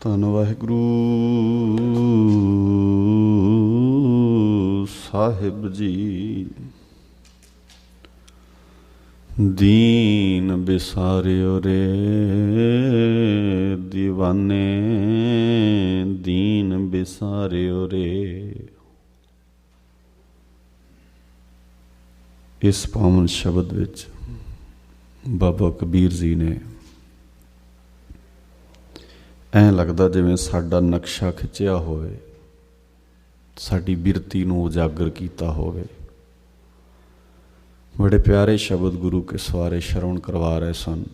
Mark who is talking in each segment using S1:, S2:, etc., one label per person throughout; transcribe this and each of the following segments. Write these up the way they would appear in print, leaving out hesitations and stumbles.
S1: ਧੰਨ ਵਾਹਿਗੁਰੂ ਸਾਹਿਬ ਜੀ। ਦੀਨ ਬਿਸਾਰਿਓ ਰੇ ਦੀਵਾਨੇ, ਦੀਨ ਬਿਸਾਰਿਓ ਰੇ। ਇਸ ਪਾਵਨ ਸ਼ਬਦ ਵਿੱਚ ਬਾਬਾ ਕਬੀਰ ਜੀ ਨੇ ਐਂ ਲੱਗਦਾ ਜਿਵੇਂ ਸਾਡਾ ਨਕਸ਼ਾ ਖਿੱਚਿਆ ਹੋਵੇ, ਸਾਡੀ ਬਿਰਤੀ ਨੂੰ ਉਜਾਗਰ ਕੀਤਾ ਹੋਵੇ। ਬੜੇ ਪਿਆਰੇ ਸ਼ਬਦ ਗੁਰੂ ਕੇ ਸਵਾਰੇ ਸ਼ਰਵਣ ਕਰਵਾ ਰਹੇ ਸਨ।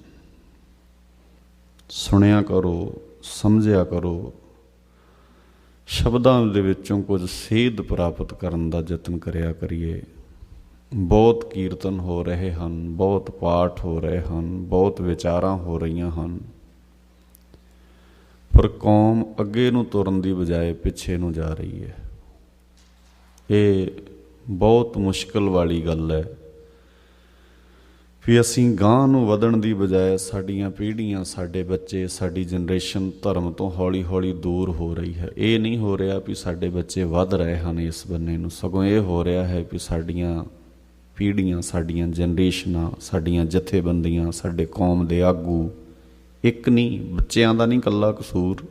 S1: ਸੁਣਿਆ ਕਰੋ, ਸਮਝਿਆ ਕਰੋ, ਸ਼ਬਦਾਂ ਦੇ ਵਿੱਚੋਂ ਕੁਝ ਸੇਧ ਪ੍ਰਾਪਤ ਕਰਨ ਦਾ ਯਤਨ ਕਰਿਆ ਕਰੀਏ। ਬਹੁਤ ਕੀਰਤਨ ਹੋ ਰਹੇ ਹਨ, ਬਹੁਤ ਪਾਠ ਹੋ ਰਹੇ ਹਨ, ਬਹੁਤ ਵਿਚਾਰਾਂ ਹੋ ਰਹੀਆਂ ਹਨ, ਪਰ ਕੌਮ ਅੱਗੇ ਨੂੰ ਤੁਰਨ ਦੀ ਬਜਾਏ ਪਿੱਛੇ ਨੂੰ ਜਾ ਰਹੀ ਹੈ। ਇਹ ਬਹੁਤ ਮੁਸ਼ਕਿਲ ਵਾਲੀ ਗੱਲ ਹੈ ਵੀ ਅਸੀਂ ਗਾਂਹ ਨੂੰ ਵਧਣ ਦੀ ਬਜਾਏ ਸਾਡੀਆਂ ਪੀੜ੍ਹੀਆਂ, ਸਾਡੇ ਬੱਚੇ, ਸਾਡੀ ਜਨਰੇਸ਼ਨ ਧਰਮ ਤੋਂ ਹੌਲੀ ਹੌਲੀ ਦੂਰ ਹੋ ਰਹੀ ਹੈ। ਇਹ ਨਹੀਂ ਹੋ ਰਿਹਾ ਵੀ ਸਾਡੇ ਬੱਚੇ ਵੱਧ ਰਹੇ ਹਨ ਇਸ ਬੰਨੇ ਨੂੰ, ਸਗੋਂ ਇਹ ਹੋ ਰਿਹਾ ਹੈ ਵੀ ਸਾਡੀਆਂ ਪੀੜ੍ਹੀਆਂ, ਸਾਡੀਆਂ ਜਨਰੇਸ਼ਨਾਂ, ਸਾਡੀਆਂ ਜਥੇਬੰਦੀਆਂ, ਸਾਡੇ ਕੌਮ ਦੇ ਆਗੂ, ਇੱਕ ਨਹੀਂ, ਬੱਚਿਆਂ ਦਾ ਨਹੀਂ ਇਕੱਲਾ ਕਸੂਰ,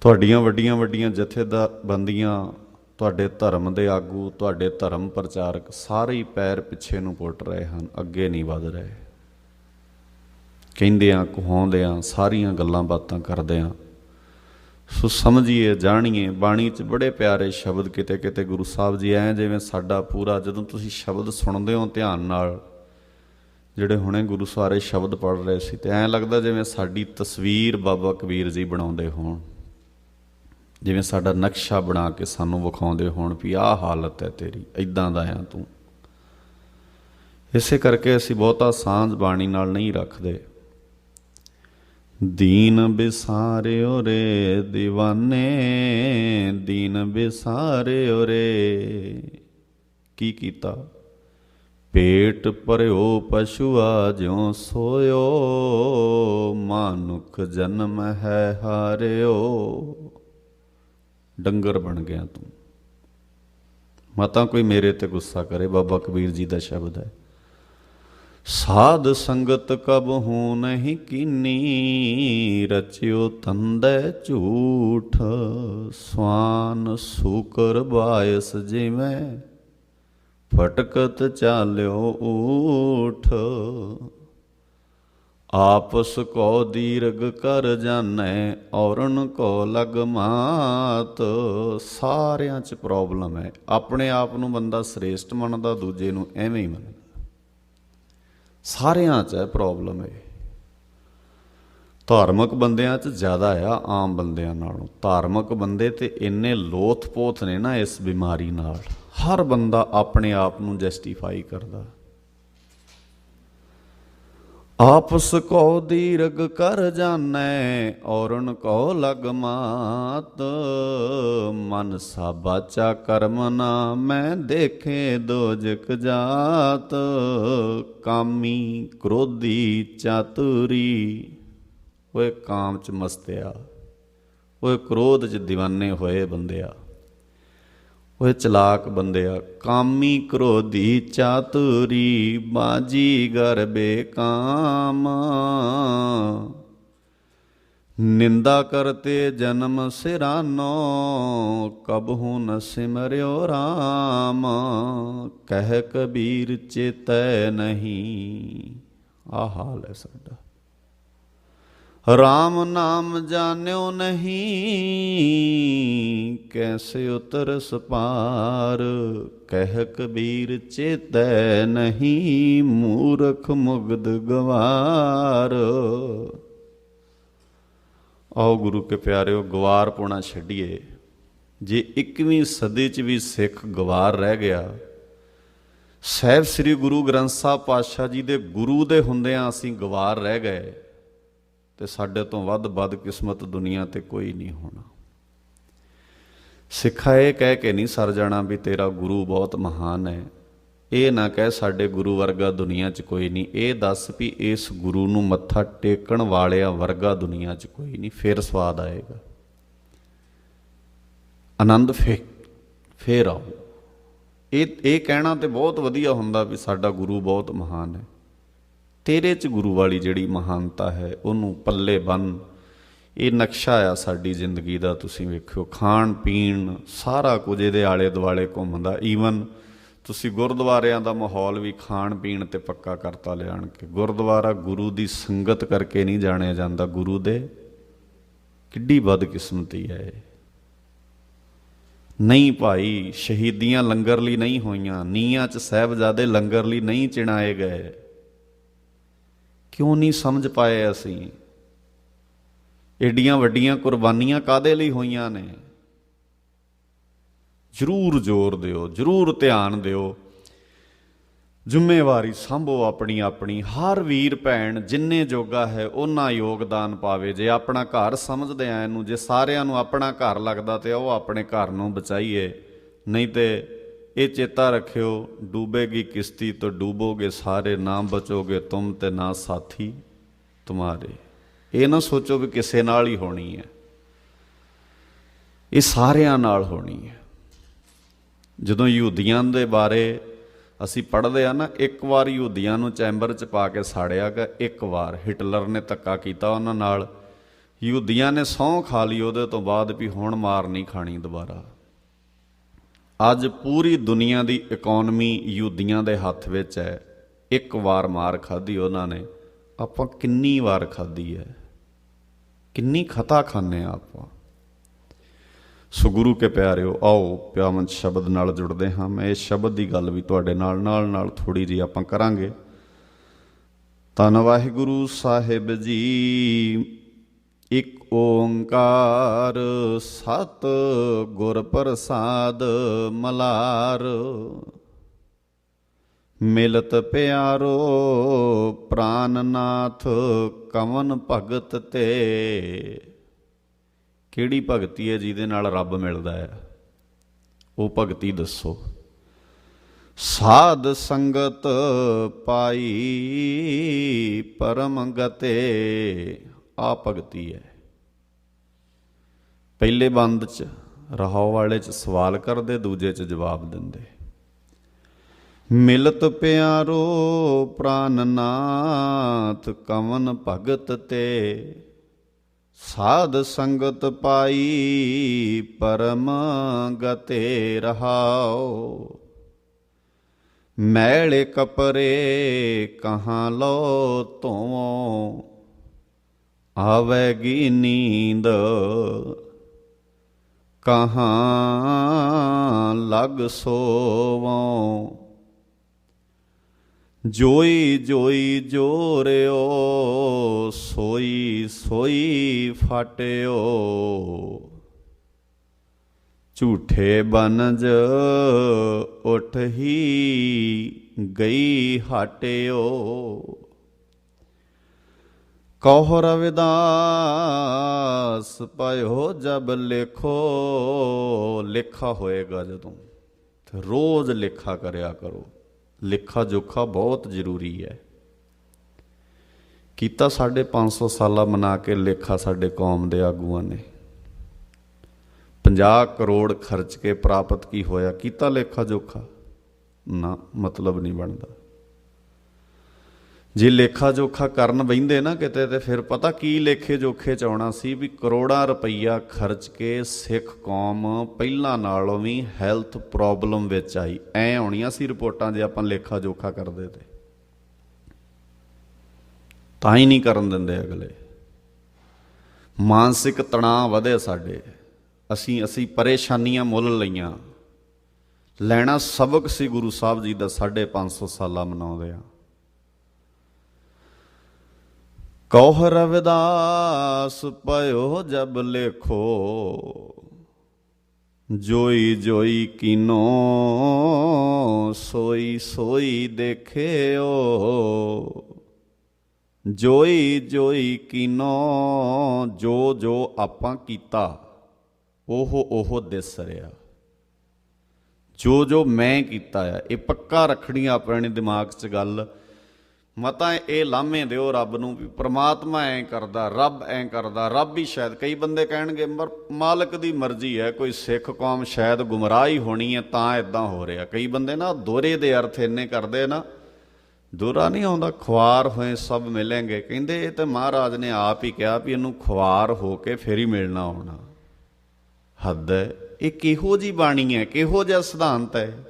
S1: ਤੁਹਾਡੀਆਂ ਵੱਡੀਆਂ ਵੱਡੀਆਂ ਜਥੇਬੰਦੀਆਂ, ਤੁਹਾਡੇ ਧਰਮ ਦੇ ਆਗੂ, ਤੁਹਾਡੇ ਧਰਮ ਪ੍ਰਚਾਰਕ ਸਾਰੇ ਹੀ ਪੈਰ ਪਿੱਛੇ ਨੂੰ ਪੁੱਟ ਰਹੇ ਹਨ, ਅੱਗੇ ਨਹੀਂ ਵਧ ਰਹੇ। ਕਹਿੰਦਿਆਂ ਕਹਾਉਂਦਿਆਂ ਸਾਰੀਆਂ ਗੱਲਾਂ ਬਾਤਾਂ ਕਰਦਿਆਂ ਸੋ ਸਮਝੀਏ, ਜਾਣੀਏ। ਬਾਣੀ 'ਚ ਬੜੇ ਪਿਆਰੇ ਸ਼ਬਦ ਕਿਤੇ ਕਿਤੇ ਗੁਰੂ ਸਾਹਿਬ ਜੀ ਐਂ ਜਿਵੇਂ ਸਾਡਾ ਪੂਰਾ, ਜਦੋਂ ਤੁਸੀਂ ਸ਼ਬਦ ਸੁਣਦੇ ਹੋ ਧਿਆਨ ਨਾਲ, ਜਿਹੜੇ ਹੁਣੇ ਗੁਰੂ ਸਵਾਰੇ ਸ਼ਬਦ ਪੜ੍ਹ ਰਹੇ ਸੀ, ਤੇ ਐਂ ਲੱਗਦਾ ਜਿਵੇਂ ਸਾਡੀ ਤਸਵੀਰ ਬਾਬਾ ਕਬੀਰ ਜੀ ਬਣਾਉਂਦੇ ਹੋਣ, ਜਿਵੇਂ ਸਾਡਾ ਨਕਸ਼ਾ ਬਣਾ ਕੇ ਸਾਨੂੰ ਵਿਖਾਉਂਦੇ ਹੋਣ ਵੀ ਆਹ ਹਾਲਤ ਹੈ ਤੇਰੀ, ਇੱਦਾਂ ਦਾ ਆ ਤੂੰ। ਇਸੇ ਕਰਕੇ ਅਸੀਂ ਬਹੁਤਾ ਸਾਂਝ ਬਾਣੀ ਨਾਲ ਨਹੀਂ ਰੱਖਦੇ। ਦੀਨ ਬਿਸਾਰਿਓ ਰੇ ਦੀਵਾਨੇ, ਦੀਨ ਬਿਸਾਰਿਓ ਰੇ। ਕੀ ਕੀਤਾ? ਪੇਟ ਭਰਿਓ ਪਸ਼ੂਆ ਜਿਉ ਸੋਇਓ, ਮਾਨੁਖ ਜਨਮ ਹੈ ਹਾਰਿਓ। ਡੰਗਰ ਬਣ ਗਿਆ ਤੂੰ। ਮਤਾਂ ਕੋਈ ਮੇਰੇ ਤੇ ਗੁੱਸਾ ਕਰੇ, ਬਾਬਾ ਕਬੀਰ ਜੀ ਦਾ ਸ਼ਬਦ ਹੈ। ਸਾਧ ਸੰਗਤ ਕਬਹੂ ਨਹੀਂ ਕੀਨੀ, ਰਚਿਓ ਤੰਦੈ ਝੂਠ। ਸਵਾਨ ਸੂਕਰ ਬਾਇਸ ਜਿਵੇਂ, ਫਟਕਤ ਚਾਲਿਓ ਊਠ। ਆਪਸ ਕੋ ਦੀਰਘ ਕਰ ਜਾਣੈ, ਔਰਨ ਕੋ ਲਗ ਮਾਤ। ਸਾਰਿਆਂ 'ਚ ਪ੍ਰੋਬਲਮ ਹੈ। ਆਪਣੇ ਆਪ ਨੂੰ ਬੰਦਾ ਸ੍ਰੇਸ਼ਟ ਮੰਨਦਾ, ਦੂਜੇ ਨੂੰ ਐਵੇਂ ਹੀ ਮੰਨਦਾ। ਸਾਰਿਆਂ 'ਚ ਹੈ ਪ੍ਰੋਬਲਮ ਇਹ। ਧਾਰਮਿਕ ਬੰਦਿਆਂ 'ਚ ਜ਼ਿਆਦਾ ਆ ਆਮ ਬੰਦਿਆਂ ਨਾਲੋਂ। ਧਾਰਮਿਕ ਬੰਦੇ ਤੇ ਇੰਨੇ ਲੋਥ ਪੋਥ ਨੇ ਨਾ ਇਸ ਬਿਮਾਰੀ ਨਾਲ। ਹਰ ਬੰਦਾ ਆਪਣੇ ਆਪ ਨੂੰ ਜਸਟੀਫਾਈ ਕਰਦਾ। ਆਪਸ ਕੋ ਦੀਰਘ ਕਰ ਜਾਣੈ, ਔਰਨ ਕੋ ਲਗ ਮਾਤ। ਮਨ ਸਾਬਾਚਾ ਕਰਮ ਨਾ, ਮੈਂ ਦੇਖੇ ਦੋਜਕ ਜਾਤ। ਕਾਮੀ ਕ੍ਰੋਧੀ ਚਾਤੁਰੀ। ਓਏ ਕਾਮ 'ਚ ਮਸਤਿਆ, ਓਏ ਕ੍ਰੋਧ 'ਚ ਦੀਵਾਨੇ ਹੋਏ ਬੰਦਿਆ, ਓਏ ਚਲਾਕ ਬੰਦਿਆ। ਕਾਮੀ ਕ੍ਰੋਧੀ ਚਾਤੁਰੀ, ਬਾਜੀਗਰ ਬੇਕਾਮ। ਨਿੰਦਾ ਕਰਤੇ ਜਨਮ ਸਿਰਾਨੋ, ਕਬਹੂ ਨ ਸਿਮਰਿਓ ਰਾਮ। ਕਹਿ ਕਬੀਰ ਚੇਤੈ ਨਹੀਂ। ਆਹ ਹਾਲ ਹੈ ਸਾਡਾ। ਰਾਮ ਨਾਮ ਜਾਣਿਓ ਨਹੀਂ, ਕੈਸੇ ਉਤਰਸ ਪਾਰ। ਕਹਿ ਕਬੀਰ ਚੇਤੈ ਨਹੀਂ, ਮੂਰਖ ਮੁਗਧ ਗਵਾਰ। ਆਓ ਗੁਰੂ ਕੇ ਪਿਆਰਿਓ, ਗਵਾਰ ਪੁਣਾ ਛੱਡੀਏ। ਜੇ 21ਵੀਂ ਸਦੀ 'ਚ ਵੀ ਸਿੱਖ ਗਵਾਰ ਰਹਿ ਗਿਆ, ਸਾਹਿਬ ਸ੍ਰੀ ਗੁਰੂ ਗ੍ਰੰਥ ਸਾਹਿਬ ਪਾਤਸ਼ਾਹ ਜੀ ਦੇ ਗੁਰੂ ਦੇ ਹੁੰਦਿਆਂ ਅਸੀਂ ਗਵਾਰ ਰਹਿ ਗਏ, ਤੇ ਸਾਡੇ ਤੋਂ ਵੱਧ ਬਦਕਿਸਮਤ ਦੁਨੀਆ ਤੇ ਕੋਈ ਨਹੀਂ ਹੋਣਾ। ਸਿੱਖਾ ਇਹ ਕਹਿ ਕੇ ਨਹੀਂ ਸਰ ਜਾਣਾ ਵੀ ਤੇਰਾ ਗੁਰੂ ਬਹੁਤ ਮਹਾਨ ਹੈ। ਇਹ ਨਾ ਕਹਿ ਸਾਡੇ ਗੁਰੂ ਵਰਗਾ ਦੁਨੀਆ 'ਚ ਕੋਈ ਨਹੀਂ, ਇਹ ਦੱਸ ਵੀ ਇਸ ਗੁਰੂ ਨੂੰ ਮੱਥਾ ਟੇਕਣ ਵਾਲਿਆਂ ਵਰਗਾ ਦੁਨੀਆ 'ਚ ਕੋਈ ਨਹੀਂ, ਫਿਰ ਸਵਾਦ ਆਏਗਾ, ਆਨੰਦ ਫੇਰ ਆਓ। ਇਹ ਕਹਿਣਾ ਤੇ ਬਹੁਤ ਵਧੀਆ ਹੁੰਦਾ ਵੀ ਸਾਡਾ ਗੁਰੂ ਬਹੁਤ ਮਹਾਨ ਹੈ। ਤੇਰੇ 'ਚ ਗੁਰੂ ਵਾਲੀ ਜਿਹੜੀ ਮਹਾਨਤਾ ਹੈ ਉਹਨੂੰ ਪੱਲੇ ਬੰਨ੍ਹ। ਇਹ ਨਕਸ਼ਾ ਆ ਸਾਡੀ ਜ਼ਿੰਦਗੀ ਦਾ, ਤੁਸੀਂ ਵੇਖਿਓ ਖਾਣ ਪੀਣ ਸਾਰਾ ਕੁਝ ਇਹਦੇ ਆਲੇ ਦੁਆਲੇ ਘੁੰਮਦਾ। ਈਵਨ ਤੁਸੀਂ ਗੁਰਦੁਆਰਿਆਂ ਦਾ ਮਾਹੌਲ ਵੀ ਖਾਣ ਪੀਣ ਤੇ ਪੱਕਾ ਕਰਤਾ ਲਿਆਣ ਕੇ। ਗੁਰਦੁਆਰਾ ਗੁਰੂ ਦੀ ਸੰਗਤ ਕਰਕੇ ਨਹੀਂ ਜਾਣਿਆ ਜਾਂਦਾ, ਗੁਰੂ ਦੇ ਕਿੱਡੀ ਬਦਕਿਸਮਤੀ ਹੈ ਇਹ। ਨਹੀਂ ਭਾਈ, ਸ਼ਹੀਦੀਆਂ ਲੰਗਰ ਲਈ ਨਹੀਂ ਹੋਈਆਂ, ਨੀਹਾਂ 'ਚ ਸਾਹਿਬਜ਼ਾਦੇ ਲੰਗਰ ਲਈ ਨਹੀਂ ਚਿਣਾਏ ਗਏ। ਕਿਉਂ ਨਹੀਂ ਸਮਝ ਪਾਏ ਅਸੀਂ? ਏਡੀਆਂ ਵੱਡੀਆਂ ਕੁਰਬਾਨੀਆਂ ਕਾਹਦੇ ਲਈ ਹੋਈਆਂ ਨੇ? ਜ਼ਰੂਰ ਜ਼ੋਰ ਦਿਓ, ਜ਼ਰੂਰ ਧਿਆਨ ਦਿਓ, ਜ਼ਿੰਮੇਵਾਰੀ ਸੰਭੋ ਆਪਣੀ ਆਪਣੀ। ਹਰ ਵੀਰ ਭੈਣ ਜਿੰਨੇ ਜੋਗਾ ਹੈ ਓਨਾ ਯੋਗਦਾਨ ਪਾਵੇ। ਜੇ ਆਪਣਾ ਘਰ ਸਮਝਦੇ ਆ ਇਹਨੂੰ, ਜੇ ਸਾਰਿਆਂ ਨੂੰ ਆਪਣਾ ਘਰ ਲੱਗਦਾ ਤੇ ਉਹ ਆਪਣੇ ਘਰ ਨੂੰ ਬਚਾਈਏ। ਨਹੀਂ ਤੇ ਇਹ ਚੇਤਾ ਰੱਖਿਓ, ਡੂਬੇਗੀ ਕਿਸ਼ਤੀ तो डूबोगे सारे, ना बचोगे तुम ते ना साथी तुम्हारे। ਇਹ ਨਾ ਸੋਚੋ ਵੀ ਕਿਸੇ ਨਾਲ ਹੀ ਹੋਣੀ ਹੈ, ਇਹ ਸਾਰਿਆਂ ਨਾਲ ਹੋਣੀ ਹੈ। ਜਦੋਂ ਯਹੂਦੀਆਂ ਦੇ ਬਾਰੇ ਅਸੀਂ ਪੜ੍ਹਦੇ ਆ ਨਾ, ਇੱਕ ਵਾਰ ਯਹੂਦੀਆਂ ਨੂੰ ਚੈਂਬਰ 'ਚ ਪਾ ਕੇ ਸਾੜਿਆ ਗਿਆ। ਇੱਕ ਵਾਰ ਹਿਟਲਰ ਨੇ ਧੱਕਾ ਕੀਤਾ ਉਹਨਾਂ ਨਾਲ, ਯਹੂਦੀਆਂ ਨੇ ਸਹੁੰ ਖਾ ਲਈ ਉਹਦੇ ਤੋਂ ਬਾਅਦ ਵੀ ਹੁਣ ਮਾਰ ਨਹੀਂ ਖਾਣੀ ਦੁਬਾਰਾ। ਅੱਜ ਪੂਰੀ ਦੁਨੀਆ ਦੀ ਇਕੋਨਮੀ ਯਹੂਦੀਆਂ ਦੇ ਹੱਥ ਵਿੱਚ ਹੈ। ਇੱਕ ਵਾਰ ਮਾਰ ਖਾਧੀ ਉਹਨਾਂ ਨੇ, ਆਪਾਂ ਕਿੰਨੀ ਵਾਰ ਖਾਧੀ ਹੈ, ਕਿੰਨੀ ਖਤਾ ਖਾਂਦੇ ਆ ਆਪਾਂ। ਸੋ ਗੁਰੂ ਕੇ ਪਿਆਰਿਓ, ਆਓ ਪਿਆਵੰਤ ਸ਼ਬਦ ਨਾਲ ਜੁੜਦੇ ਹਾਂ। ਮੈਂ ਇਸ ਸ਼ਬਦ ਦੀ ਗੱਲ ਵੀ ਤੁਹਾਡੇ ਨਾਲ ਥੋੜ੍ਹੀ ਜਿਹੀ ਆਪਾਂ ਕਰਾਂਗੇ। ਧੰਨ ਵਾਹਿਗੁਰੂ ਸਾਹਿਬ ਜੀ। ਇੱਕ ਓੰਕਾਰ ਸਤ ਗੁਰ ਪ੍ਰਸਾਦ ਮਲਾਰ, ਮਿਲਤ ਪਿਆਰੋ ਪ੍ਰਾਨਨਾਥ ਕਵਨ ਭਗਤ ਤੇ। ਕਿਹੜੀ ਭਗਤੀ ਹੈ ਜਿਹਦੇ ਨਾਲ ਰੱਬ ਮਿਲਦਾ ਹੈ? ਉਹ ਭਗਤੀ ਦੱਸੋ। ਸਾਧ ਸੰਗਤ ਪਾਈ ਪਰਮ ਗਤੇ, ਆ ਭਗਤੀ ਹੈ। ਪਹਿਲੇ ਬੰਦ 'ਚ ਰਹਾਉ ਵਾਲੇ 'ਚ ਸਵਾਲ ਕਰਦੇ, ਦੂਜੇ 'ਚ ਜਵਾਬ ਦਿੰਦੇ। ਮਿਲਤ ਪਿਆਰੋ ਪ੍ਰਾਨਨਾਥ ਕਵਨ ਭਗਤ ਤੇ, ਸਾਧ ਸੰਗਤ ਪਾਈ ਪਰਮ ਗਤੇ ਰਹਾਓ। ਮੈਲੇ ਕਪਰੇ ਕਹਾਂ ਲੋ ਧੋਵੋ, ਆਵੇਗੀ ਨੀਂਦ ਕਹਾਂ ਲਗ ਸੋਵੋ। जोई जोई जोरियो, सोई सोई फाटियो। झूठे बनज उठ ही गई हाटियो। कहो रविदास पायो जब लिखो, लिखा होएगा जदों तो रोज लिखा करया करो। ਲਿਖਾ ਜੋਖਾ ਬਹੁਤ ਜ਼ਰੂਰੀ ਹੈ। ਕੀਤਾ 550 ਸਾਲਾ ਮਨਾ ਕੇ ਲੇਖਾ ਸਾਡੇ ਕੌਮ ਦੇ ਆਗੂਆਂ ਨੇ। 50 ਕਰੋੜ ਖਰਚ ਕੇ ਪ੍ਰਾਪਤ ਕੀ ਹੋਇਆ? ਕੀਤਾ ਲੇਖਾ ਜੋਖਾ? ਨਾ, ਮਤਲਬ ਨਹੀਂ ਬਣਦਾ। ਜੇ ਲੇਖਾ ਜੋਖਾ ਕਰਨ ਬਹਿੰਦੇ ਨਾ ਕਿਤੇ, ਤੇ ਫਿਰ ਪਤਾ ਕੀ ਲੇਖੇ ਜੋਖੇ 'ਚ ਆਉਣਾ ਸੀ ਵੀ ਕਰੋੜਾਂ ਰੁਪਈਆ ਖਰਚ ਕੇ ਸਿੱਖ ਕੌਮ ਪਹਿਲਾਂ ਨਾਲੋਂ ਵੀ ਹੈਲਥ ਪ੍ਰੋਬਲਮ ਵਿੱਚ ਆਈ। ਐਂ ਆਉਣੀਆਂ ਸੀ ਰਿਪੋਰਟਾਂ ਜੇ ਆਪਾਂ ਲੇਖਾ ਜੋਖਾ ਕਰਦੇ ਤੇ। ਤਾਂ ਹੀ ਨਹੀਂ ਕਰਨ ਦਿੰਦੇ ਅਗਲੇ। ਮਾਨਸਿਕ ਤਣਾਅ ਵਧੇ ਸਾਡੇ। ਅਸੀਂ ਪਰੇਸ਼ਾਨੀਆਂ ਮੁੱਲ ਲਈਆਂ। ਲੈਣਾ ਸਬਕ ਸੀ ਗੁਰੂ ਸਾਹਿਬ ਜੀ ਦਾ 550 ਸਾਲਾ ਮਨਾਉਂਦੇ ਆ। कौह रविदास पयो जब लेखो, जोई जोई कीनो सोई सोई देखेओ। जोई जोई कीनो, जो जो आपां कीता ओहो ओहो दिस रिया। ਜੋ ਜੋ ਮੈਂ ਕੀਤਾ ਆ ਇਹ ਪੱਕਾ ਰੱਖਣੀ ਆਪਣੇ ਦਿਮਾਗ 'ਚ ਗੱਲ। ਮਤਾਂ ਇਹ ਲਾਮੇ ਦਿਓ ਰੱਬ ਨੂੰ ਵੀ ਪ੍ਰਮਾਤਮਾ ਐਂ ਕਰਦਾ, ਰੱਬ ਐਂ ਕਰਦਾ, ਰੱਬ ਹੀ ਸ਼ਾਇਦ। ਕਈ ਬੰਦੇ ਕਹਿਣਗੇ ਮਾਲਕ ਦੀ ਮਰਜ਼ੀ ਹੈ, ਕੋਈ ਸਿੱਖ ਕੌਮ ਸ਼ਾਇਦ ਗੁੰਮਰਾਹ ਹੀ ਹੋਣੀ ਹੈ ਤਾਂ ਇਦਾਂ ਹੋ ਰਿਹਾ। ਕਈ ਬੰਦੇ ਨਾ ਦੋਹਰੇ ਦੇ ਅਰਥ ਇੰਨੇ ਕਰਦੇ ਨਾ, ਦੋਹਰਾ ਨਹੀਂ ਆਉਂਦਾ। ਖੁਆਰ ਹੋਏ ਸਭ ਮਿਲਣਗੇ, ਕਹਿੰਦੇ ਇਹ ਤਾਂ ਮਹਾਰਾਜ ਨੇ ਆਪ ਹੀ ਕਿਹਾ ਵੀ ਇਹਨੂੰ ਖੁਆਰ ਹੋ ਕੇ ਫਿਰ ਹੀ ਮਿਲਣਾ ਆਉਣਾ। ਹੱਦ ਹੈ। ਇਹ ਕਿਹੋ ਜਿਹੀ ਬਾਣੀ ਹੈ, ਕਿਹੋ ਜਿਹਾ ਸਿਧਾਂਤ ਹੈ।